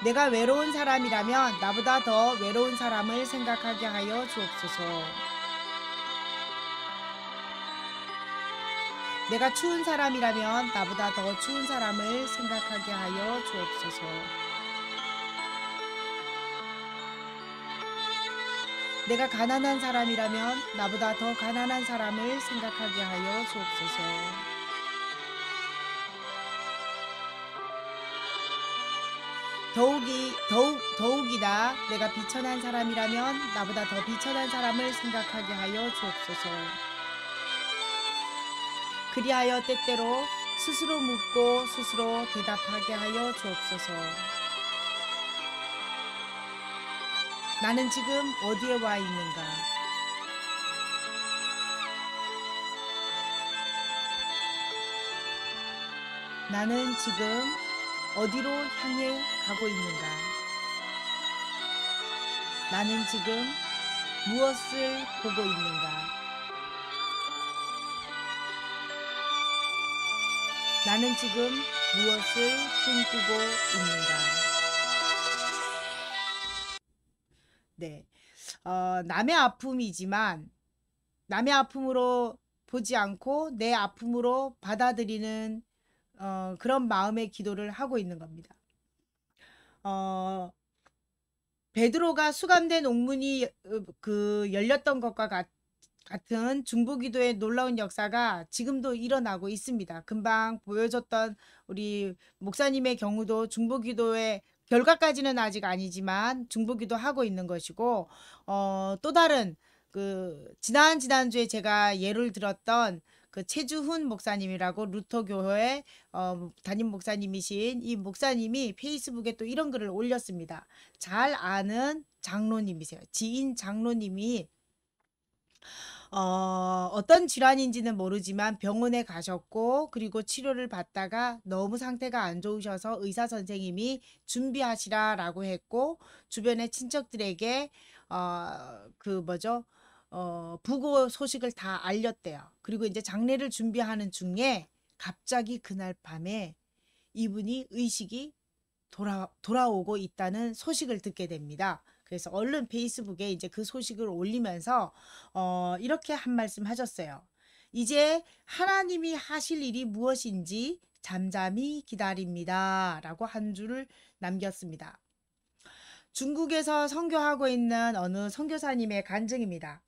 내가 외로운 사람이라면 나보다 더 외로운 사람을 생각하게 하여 주옵소서. 내가 추운 사람이라면 나보다 더 추운 사람을 생각하게 하여 주옵소서. 내가 가난한 사람이라면 나보다 더 가난한 사람을 생각하게 하여 주옵소서. 더욱이나 내가 비천한 사람이라면 나보다 더 비천한 사람을 생각하게 하여 주옵소서. 그리하여 때때로 스스로 묻고 스스로 대답하게 하여 주옵소서. 나는 지금 어디에 와 있는가? 나는 지금 어디로 향해 가고 있는가? 나는 지금 무엇을 보고 있는가? 나는 지금 무엇을 꿈꾸고 있는가? 네, 남의 아픔이지만 남의 아픔으로 보지 않고 내 아픔으로 받아들이는 그런 마음의 기도를 하고 있는 겁니다. 베드로가 수감된 옥문이 열렸던 것과 같은 중보기도의 놀라운 역사가 지금도 일어나고 있습니다. 금방 보여줬던 우리 목사님의 경우도 중보기도의 결과까지는 아직 아니지만 중보기도 하고 있는 것이고, 또 다른 지난주에 제가 예를 들었던 최주훈 목사님이라고 루터교회 담임 목사님이신 이 목사님이 페이스북에 또 이런 글을 올렸습니다. 잘 아는 장로님이세요. 지인 장로님이 어떤 질환인지는 모르지만 병원에 가셨고, 그리고 치료를 받다가 너무 상태가 안 좋으셔서 의사 선생님이 준비하시라라고 했고, 주변의 친척들에게 부고 소식을 다 알렸대요. 그리고 이제 장례를 준비하는 중에 갑자기 그날 밤에 이분이 의식이 돌아오고 있다는 소식을 듣게 됩니다. 그래서 얼른 페이스북에 이제 그 소식을 올리면서 이렇게 한 말씀 하셨어요. 이제 하나님이 하실 일이 무엇인지 잠잠히 기다립니다. 라고 한 줄을 남겼습니다. 중국에서 선교하고 있는 어느 선교사님의 간증입니다.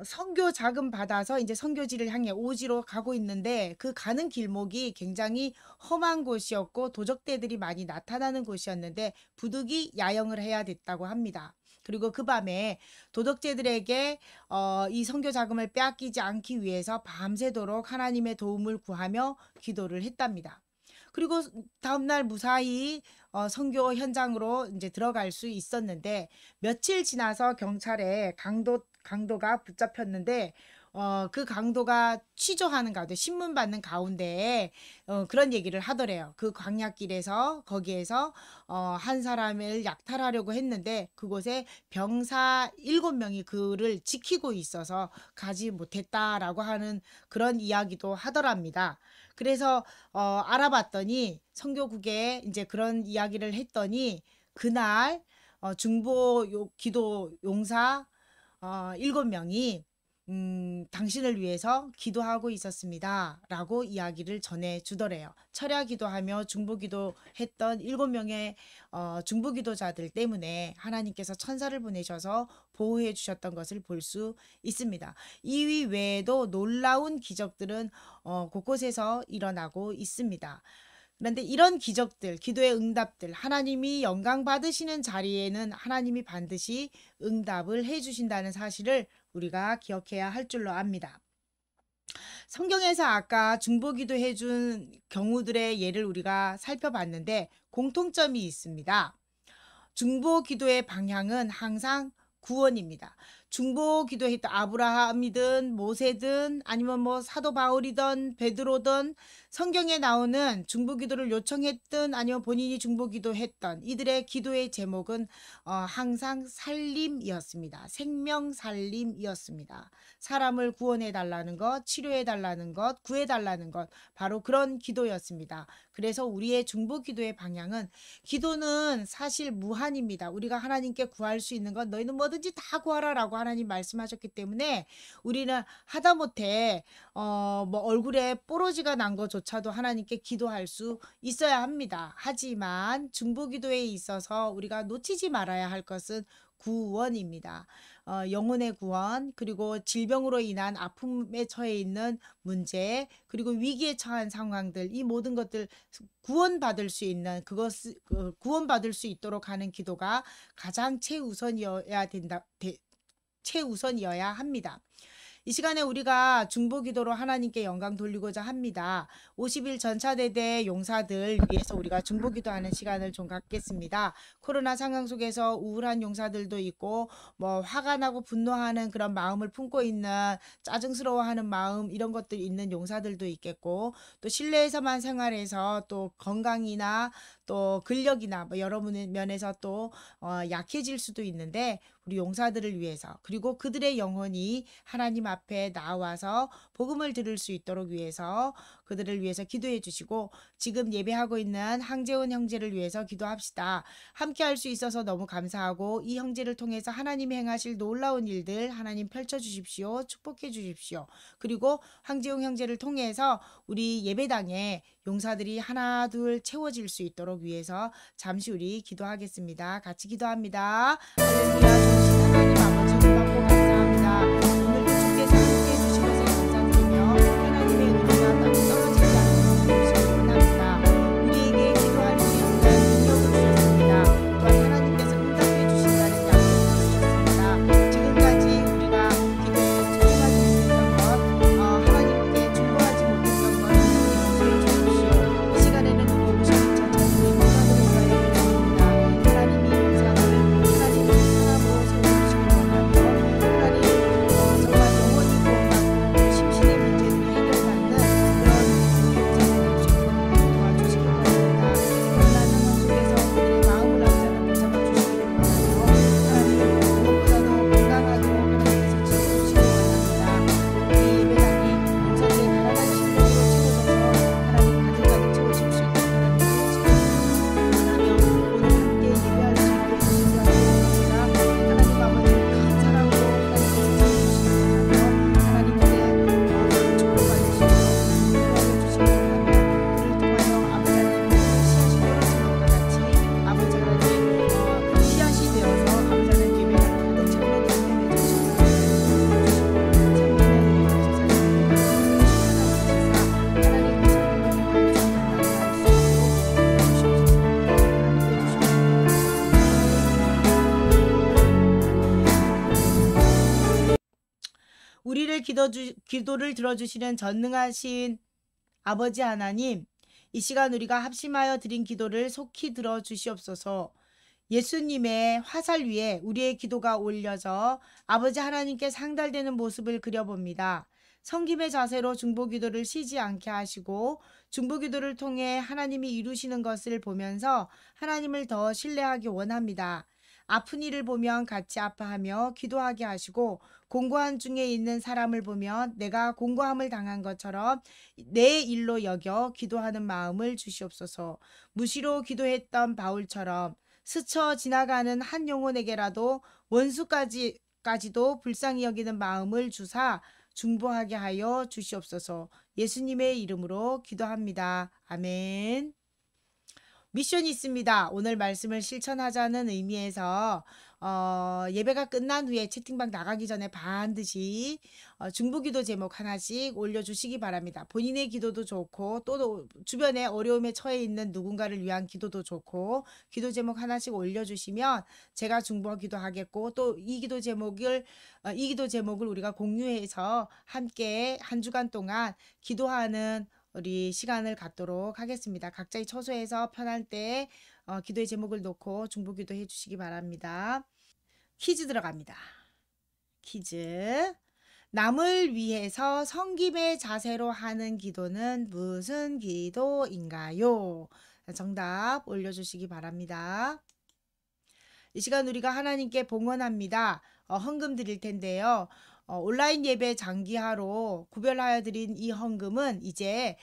선교 자금 받아서 이제 선교지를 향해 오지로 가고 있는데 그 가는 길목이 굉장히 험한 곳이었고 도적대들이 많이 나타나는 곳이었는데 부득이 야영을 해야 됐다고 합니다. 그리고 그 밤에 도적제들에게 이 선교 자금을 빼앗기지 않기 위해서 밤새도록 하나님의 도움을 구하며 기도를 했답니다. 그리고 다음날 무사히 선교 현장으로 이제 들어갈 수 있었는데, 며칠 지나서 경찰에 강도가 붙잡혔는데 그 강도가 취조하는 가운데, 신문 받는 가운데 그런 얘기를 하더래요. 그 광야길에서 거기에서 한 사람을 약탈하려고 했는데 그곳에 병사 7명이 그를 지키고 있어서 가지 못했다라고 하는 그런 이야기도 하더랍니다. 그래서 알아봤더니 선교국에 이제 그런 이야기를 했더니 그날 기도 용사 7명이 당신을 위해서 기도하고 있었습니다. 라고 이야기를 전해주더래요. 철야 기도하며 중보기도 했던 7명의 중보기도자들 때문에 하나님께서 천사를 보내셔서 보호해 주셨던 것을 볼 수 있습니다. 이 외에도 놀라운 기적들은 곳곳에서 일어나고 있습니다. 그런데 이런 기적들, 기도의 응답들, 하나님이 영광 받으시는 자리에는 하나님이 반드시 응답을 해 주신다는 사실을 우리가 기억해야 할 줄로 압니다. 성경에서 아까 중보기도 해준 경우들의 예를 우리가 살펴봤는데 공통점이 있습니다. 중보기도의 방향은 항상 구원입니다. 중보기도했던 아브라함이든 모세든 아니면 뭐 사도 바울이든 베드로든 성경에 나오는 중보기도를 요청했던 아니면 본인이 중보기도했던 이들의 기도의 제목은 항상 살림이었습니다. 생명 살림이었습니다. 사람을 구원해 달라는 것, 치료해 달라는 것, 구해 달라는 것, 바로 그런 기도였습니다. 그래서 우리의 중보기도의 방향은 기도는 사실 무한입니다. 우리가 하나님께 구할 수 있는 건 너희는 뭐든지 다 구하라라고 하나님 말씀하셨기 때문에 우리는 하다못해 뭐 얼굴에 뽀로지가 난 것조차도 하나님께 기도할 수 있어야 합니다. 하지만 중보기도에 있어서 우리가 놓치지 말아야 할 것은 구원입니다. 영혼의 구원, 그리고 질병으로 인한 아픔에 처해 있는 문제, 그리고 위기에 처한 상황들, 이 모든 것들 구원받을 수 있는 구원받을 수 있도록 하는 기도가 가장 최우선이어야 합니다. 이 시간에 우리가 중보기도로 하나님께 영광 돌리고자 합니다. 50일 전차대대 용사들 위해서 우리가 중보기도하는 시간을 좀 갖겠습니다. 코로나 상황 속에서 우울한 용사들도 있고 뭐 화가 나고 분노하는 그런 마음을 품고 있는 짜증스러워하는 마음 이런 것들이 있는 용사들도 있겠고 또 실내에서만 생활해서 또 건강이나 또 근력이나 뭐 여러 면에서 또 약해질 수도 있는데 우리 용사들을 위해서 그리고 그들의 영혼이 하나님 앞에 나와서 복음을 들을 수 있도록 위해서 그들을 위해서 기도해 주시고 지금 예배하고 있는 항재훈 형제를 위해서 기도합시다. 함께 할 수 있어서 너무 감사하고 이 형제를 통해서 하나님이 행하실 놀라운 일들 하나님 펼쳐 주십시오. 축복해 주십시오. 그리고 황재훈 형제를 통해서 우리 예배당에 용사들이 하나 둘 채워질 수 있도록 위해서 잠시 우리 기도하겠습니다. 같이 기도합니다. 할렐루야. 좋으신 하나님 아버지 고맙고 감사합니다. 오늘도 주께서 함께해 주신 것에 감사드리며 하나님의 은혜가 떨어지지 않고 주시기 원합니다. 우리에게 기도할 수 있는 능력을 주셨습니다. 또한 하나님께서 응답해 주신다는 약속을 주셨습니다. 지금까지 우리가 기도에 집중하지 못했던 것, 하나님께 중보하지 못했던 것 용서해 주십시오. 이 시간에는 우리 오신 전체 우리 용사들을 위하여 기도합니다. 하나님이 용사들을 하나님의 사람으로 세워주시기 원하며 하나님 정말 영원히 구원받고 심신의 문제들이 해결받는 그런 용사들을 주시고 도와주시기 원합니다. 그러나 상황 속에서 우리의 마음을 항상 붙잡아 주시기를 원하며 하나님 무엇보다도 건강하도록 하나님께서 지켜주시기 원합니다. 우리 예배당이 용사들의 달아난 신령으로 채워져서 하나님 가득가득 채워질 수 있도록 하나님 지켜주시기 원하며 오늘 함께 예배할 수 있게 해주신 것 같습니다. 하나님 아버지 큰 사랑으로 하나님께서 채워주시기 원하며 하나님께 축복받을 수 있도록 인도하여 주시기 원하며 이를 통하여 아버지 하나님의 씨앗이 떨어진 것과 같이 아버지 하나님 씨앗이 되어서 아버지 하나님 예배당을 가득 채우는 은혜를 주시고 우리를 기도를 들어주시는 전능하신 아버지 하나님, 이 시간 우리가 합심하여 드린 기도를 속히 들어주시옵소서. 예수님의 화살 위에 우리의 기도가 올려져 아버지 하나님께 상달되는 모습을 그려봅니다. 섬김의 자세로 중보기도를 쉬지 않게 하시고 중보기도를 통해 하나님이 이루시는 것을 보면서 하나님을 더 신뢰하기 원합니다. 아픈 이를 보면 같이 아파하며 기도하게 하시고 공고한 중에 있는 사람을 보면 내가 공고함을 당한 것처럼 내 일로 여겨 기도하는 마음을 주시옵소서. 무시로 기도했던 바울처럼 스쳐 지나가는 한 영혼에게라도 원수까지도 불쌍히 여기는 마음을 주사 중보하게 하여 주시옵소서. 예수님의 이름으로 기도합니다. 아멘. 미션이 있습니다. 오늘 말씀을 실천하자는 의미에서 예배가 끝난 후에 채팅방 나가기 전에 반드시 중보기도 제목 하나씩 올려주시기 바랍니다. 본인의 기도도 좋고 또 주변에 어려움에 처해 있는 누군가를 위한 기도도 좋고 기도 제목 하나씩 올려주시면 제가 중보기도 하겠고 또 이 기도 제목을 우리가 공유해서 함께 한 주간 동안 기도하는 우리 시간을 갖도록 하겠습니다. 각자의 처소에서 편할 때 기도의 제목을 놓고 중보기도 해주시기 바랍니다. 퀴즈 들어갑니다. 퀴즈. 남을 위해서 섬김의 자세로 하는 기도는 무슨 기도인가요? 정답 올려주시기 바랍니다. 이 시간 우리가 하나님께 봉헌합니다. 헌금 드릴 텐데요. 온라인 예배 장기화로 구별하여 드린 이 헌금은 이제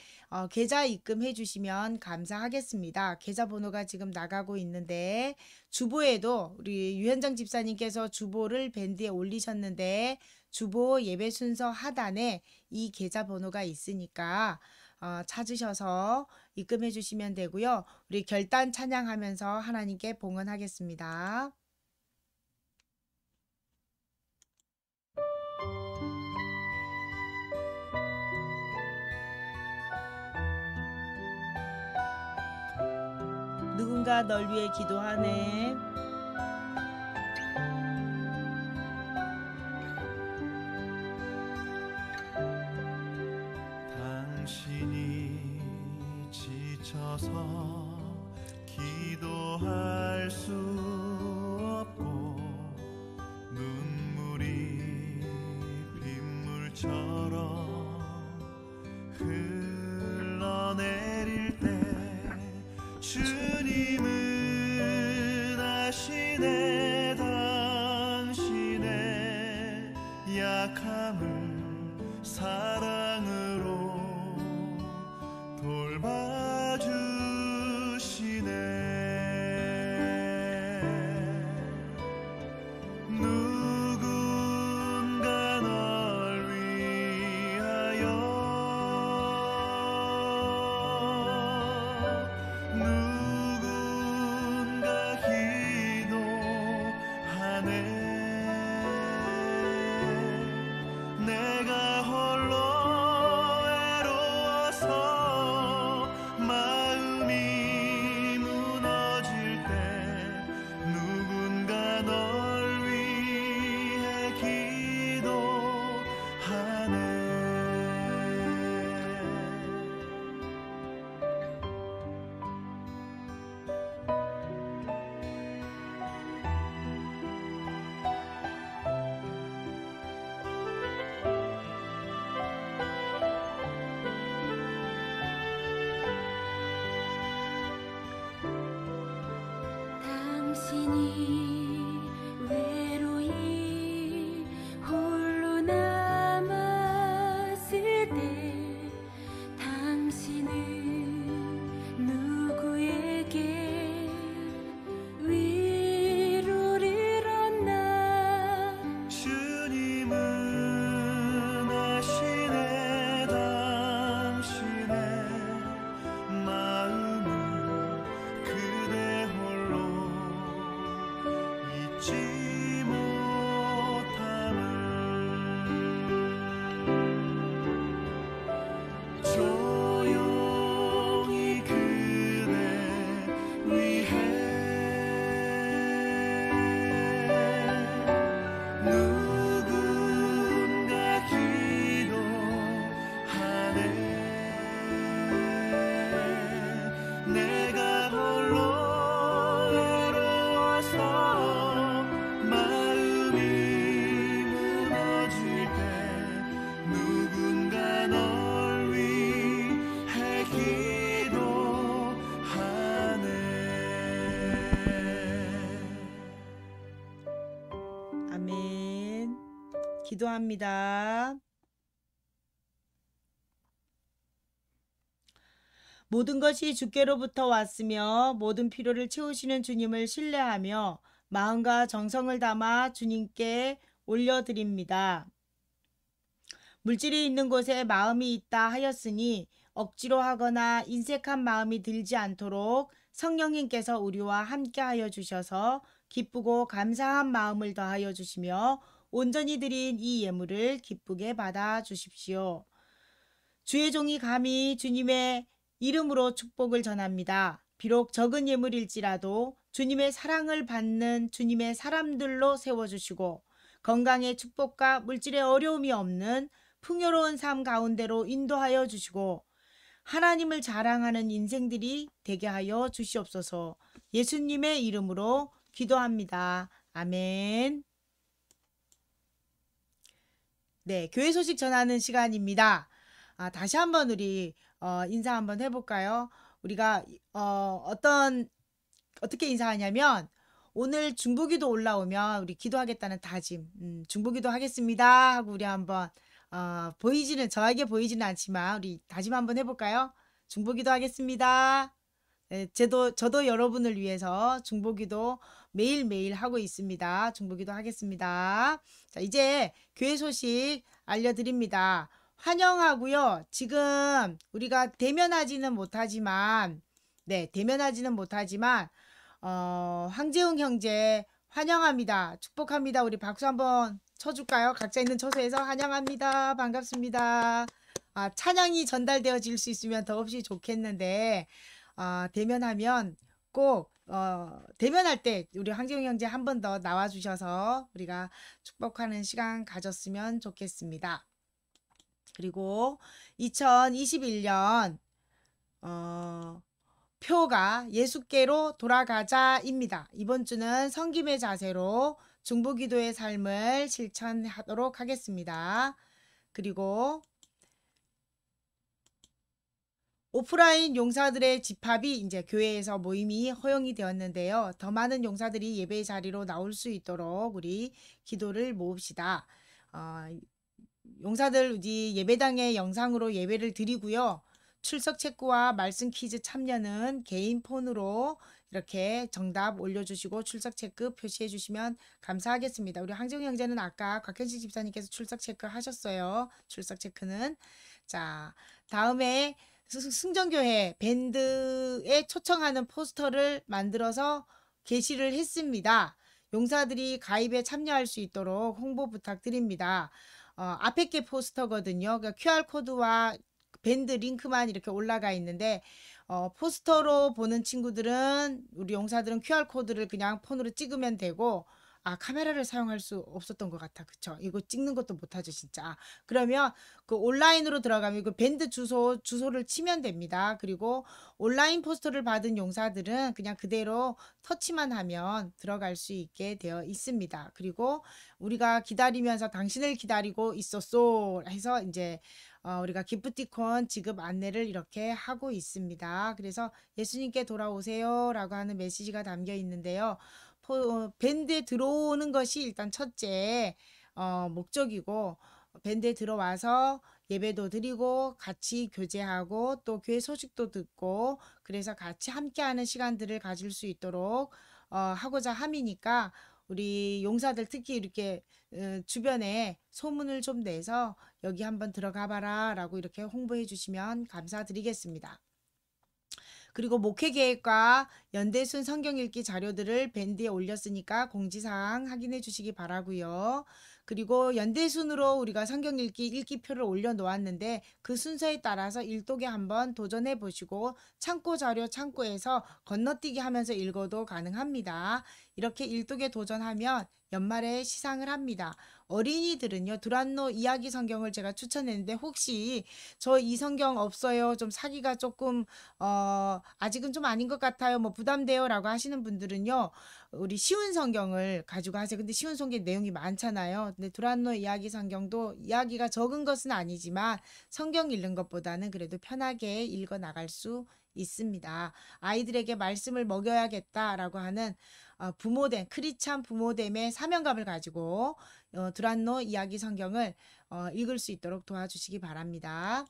계좌 입금해 주시면 감사하겠습니다. 계좌 번호가 지금 나가고 있는데 주보에도 우리 유현정 집사님께서 주보를 밴드에 올리셨는데 주보 예배 순서 하단에 이 계좌 번호가 있으니까 찾으셔서 입금해 주시면 되고요. 우리 결단 찬양하면서 하나님께 봉헌하겠습니다. 누군가 널 위해 기도하네. 당신이 지쳐서 기도할 수 없고 눈물이 빗물처럼 흘러내릴 때 주님은 아시네 당신의 약함을 사랑으로 돌봐주시네. 누군가 널 위하여 누군가 기도하네. 내가 홀로 외로워서 마음이 무너질 때 누군가 널 위해 기도하네. 당신이 외로이 홀로 남았을 때 당신은 누구에게 위로를 얻나. 주님은 아시네 당신의 마음을 그대 홀로 잊지 못함을. 조용히 그대 위해 누군가 기도하네. 내가 홀로 외로워서 마음이 무너질 때 누군가 널 위해 기도하네. 아멘. 기도합니다. 모든 것이 주께로부터 왔으며 모든 필요를 채우시는 주님을 신뢰하며 마음과 정성을 담아 주님께 올려드립니다. 물질이 있는 곳에 마음이 있다 하였으니 억지로 하거나 인색한 마음이 들지 않도록 성령님께서 우리와 함께하여 주셔서 기쁘고 감사한 마음을 더하여 주시며 온전히 드린 이 예물을 기쁘게 받아 주십시오. 주의 종이 감히 주님의 이름으로 축복을 전합니다. 비록 적은 예물일지라도 주님의 사랑을 받는 주님의 사람들로 세워주시고 건강의 축복과 물질의 어려움이 없는 풍요로운 삶 가운데로 인도하여 주시고 하나님을 자랑하는 인생들이 되게 하여 주시옵소서. 예수님의 이름으로 기도합니다. 아멘. 네, 교회 소식 전하는 시간입니다. 다시 한번 우리 인사 한번 해볼까요? 우리가 어떻게 인사하냐면 오늘 중보기도 올라오면 우리 기도하겠다는 다짐, 중보기도 하겠습니다 하고 우리 한번 저에게 보이지는 않지만 우리 다짐 한번 해볼까요? 중보기도 하겠습니다. 네, 저도 여러분을 위해서 중보기도 매일매일 하고 있습니다. 중보기도 하겠습니다. 자, 이제 교회 소식 알려드립니다. 환영하고요. 지금 우리가 대면하지는 못하지만 황재웅 형제 환영합니다. 축복합니다. 우리 박수 한번 쳐줄까요? 각자 있는 처소에서 환영합니다. 반갑습니다. 찬양이 전달되어질 수 있으면 더없이 좋겠는데 대면하면 꼭 대면할 때 우리 황재웅 형제 한 번 더 나와주셔서 우리가 축복하는 시간 가졌으면 좋겠습니다. 그리고 2021년 표가 예수께로 돌아가자입니다. 이번 주는 섬김의 자세로 중보기도의 삶을 실천하도록 하겠습니다. 그리고 오프라인 용사들의 집합이 이제 교회에서 모임이 허용이 되었는데요. 더 많은 용사들이 예배의 자리로 나올 수 있도록 우리 기도를 모읍시다. 용사들 우리 예배당의 영상으로 예배를 드리고요. 출석 체크와 말씀 퀴즈 참여는 개인 폰으로 이렇게 정답 올려주시고 출석 체크 표시해 주시면 감사하겠습니다. 우리 황정 형제는 아까 곽현식 집사님께서 출석 체크 하셨어요. 출석 체크는. 자, 다음에 승전교회 밴드에 초청하는 포스터를 만들어서 게시를 했습니다. 용사들이 가입에 참여할 수 있도록 홍보 부탁드립니다. 앞에 게 포스터거든요. 그러니까 QR코드와 밴드 링크만 이렇게 올라가 있는데 포스터로 보는 친구들은 우리 용사들은 QR코드를 그냥 폰으로 찍으면 되고 카메라를 사용할 수 없었던 것 같아. 그쵸? 이거 찍는 것도 못하죠, 진짜. 그러면 그 온라인으로 들어가면 그 밴드 주소를 치면 됩니다. 그리고 온라인 포스터를 받은 용사들은 그냥 그대로 터치만 하면 들어갈 수 있게 되어 있습니다. 그리고 우리가 기다리면서 당신을 기다리고 있었소 해서 이제 우리가 기프티콘 지급 안내를 이렇게 하고 있습니다. 그래서 예수님께 돌아오세요 라고 하는 메시지가 담겨 있는데요. 밴드에 들어오는 것이 일단 첫째 목적이고 밴드에 들어와서 예배도 드리고 같이 교제하고 또 교회 소식도 듣고 그래서 같이 함께하는 시간들을 가질 수 있도록 하고자 함이니까 우리 용사들 특히 이렇게 주변에 소문을 좀 내서 여기 한번 들어가 봐라 라고 이렇게 홍보해 주시면 감사드리겠습니다. 그리고 목회계획과 연대순 성경 읽기 자료들을 밴드에 올렸으니까 공지사항 확인해 주시기 바라고요. 그리고 연대순으로 우리가 성경 읽기표를 올려놓았는데 그 순서에 따라서 일독에 한번 도전해 보시고 창고에서 건너뛰기 하면서 읽어도 가능합니다. 이렇게 일독에 도전하면 연말에 시상을 합니다. 어린이들은요 두란노 이야기 성경을 제가 추천했는데 혹시 저 이 성경 없어요, 좀 사기가 조금 아직은 좀 아닌 것 같아요, 뭐 부담돼요 라고 하시는 분들은요 우리 쉬운 성경을 가지고 하세요. 근데 쉬운 성경 내용이 많잖아요. 근데 두란노 이야기 성경도 이야기가 적은 것은 아니지만 성경 읽는 것보다는 그래도 편하게 읽어 나갈 수 있습니다. 아이들에게 말씀을 먹여야겠다라고 하는 크리스찬 부모됨의 사명감을 가지고 두란노 이야기 성경을 읽을 수 있도록 도와주시기 바랍니다.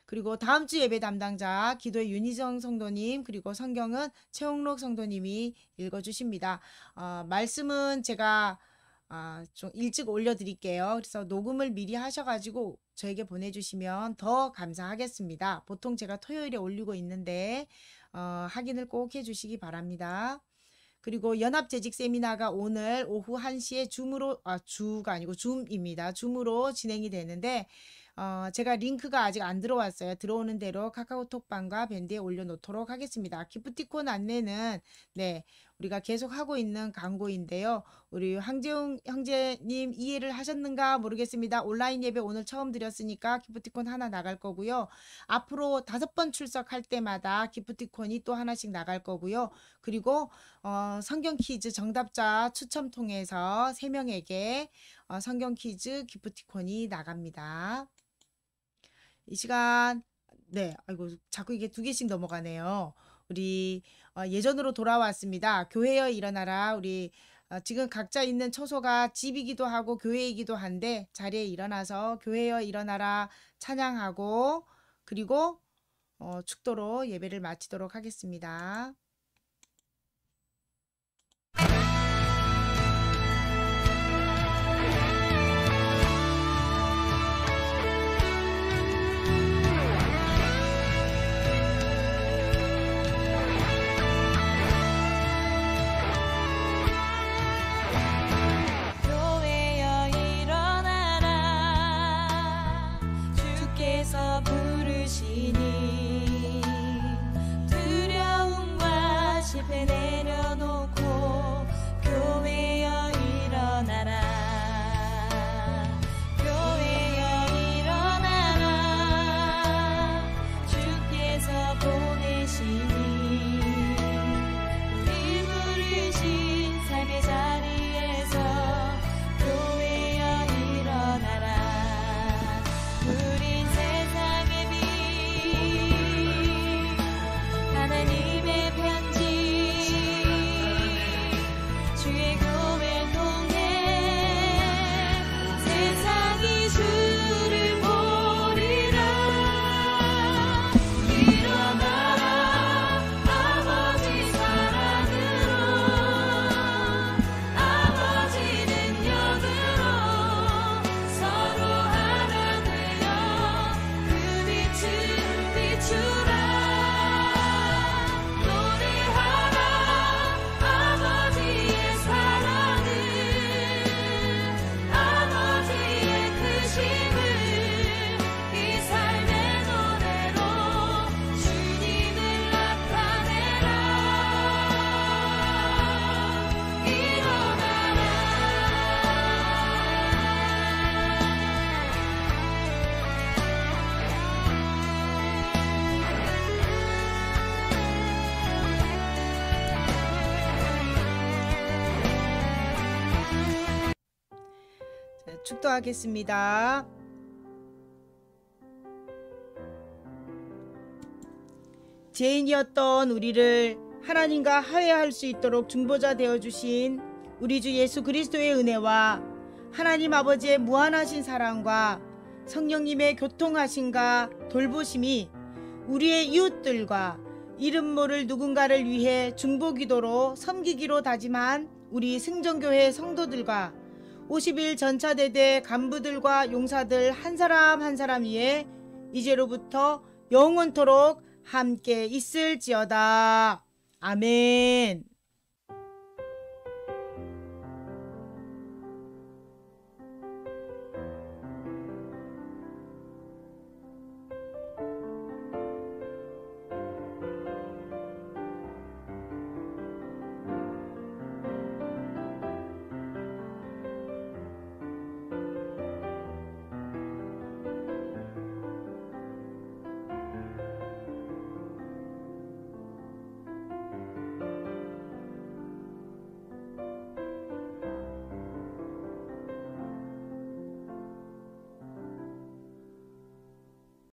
그리고 다음 주 예배 담당자 기도의 윤희정 성도님 그리고 성경은 최홍록 성도님이 읽어주십니다. 말씀은 제가 좀 일찍 올려드릴게요. 그래서 녹음을 미리 하셔가지고 저에게 보내주시면 더 감사하겠습니다. 보통 제가 토요일에 올리고 있는데 확인을 꼭 해주시기 바랍니다. 그리고 연합재직 세미나가 오늘 오후 1시에 줌입니다. 줌으로 진행이 되는데 제가 링크가 아직 안 들어왔어요. 들어오는 대로 카카오톡방과 밴드에 올려놓도록 하겠습니다. 기프티콘 안내는 우리가 계속 하고 있는 광고인데요. 우리 황재웅 형제님 이해를 하셨는가 모르겠습니다. 온라인 예배 오늘 처음 드렸으니까 기프티콘 하나 나갈 거고요. 앞으로 5번 출석할 때마다 기프티콘이 또 하나씩 나갈 거고요. 그리고 성경 퀴즈 정답자 추첨 통해서 3명에게 성경 퀴즈 기프티콘이 나갑니다. 이 시간 아이고 자꾸 이게 2개씩 넘어가네요. 우리 예전으로 돌아왔습니다. 교회여 일어나라. 우리 지금 각자 있는 처소가 집이기도 하고 교회이기도 한데 자리에 일어나서 교회여 일어나라 찬양하고 그리고 축도로 예배를 마치도록 하겠습니다. 교회여 일어나라 주께서 부르시니 두려움과 실패 내려놓고 교회여 일어나라 교회여 일어나라 주께서 보내시니 우리 부르신 삶의 자리에서 교회여 일어나라 우린 세상의 빛 하나님의 편지 주의 교회를 통해 세상이 주를 보리라 일어나라 아버지 사랑으로 아버지 능력으로 서로 하나 되어 그 빛을 비추라 노래하라 아버지의 사랑을 아버지의 크심을 이 삶의 노래로 주님을 나타내라 축도하겠습니다. 죄인이었던 우리를 하나님과 화해할 수 있도록 중보자 되어주신 우리 주 예수 그리스도의 은혜와 하나님 아버지의 무한하신 사랑과 성령님의 교통하심과 돌보심이 우리의 이웃들과 이름 모를 누군가를 위해 중보기도로 섬기기로 다짐한 우리 승정교회 성도들과 50일 전차대대 간부들과 용사들 한 사람 한 사람 위에 이제로부터 영원토록 함께 있을지어다. 아멘.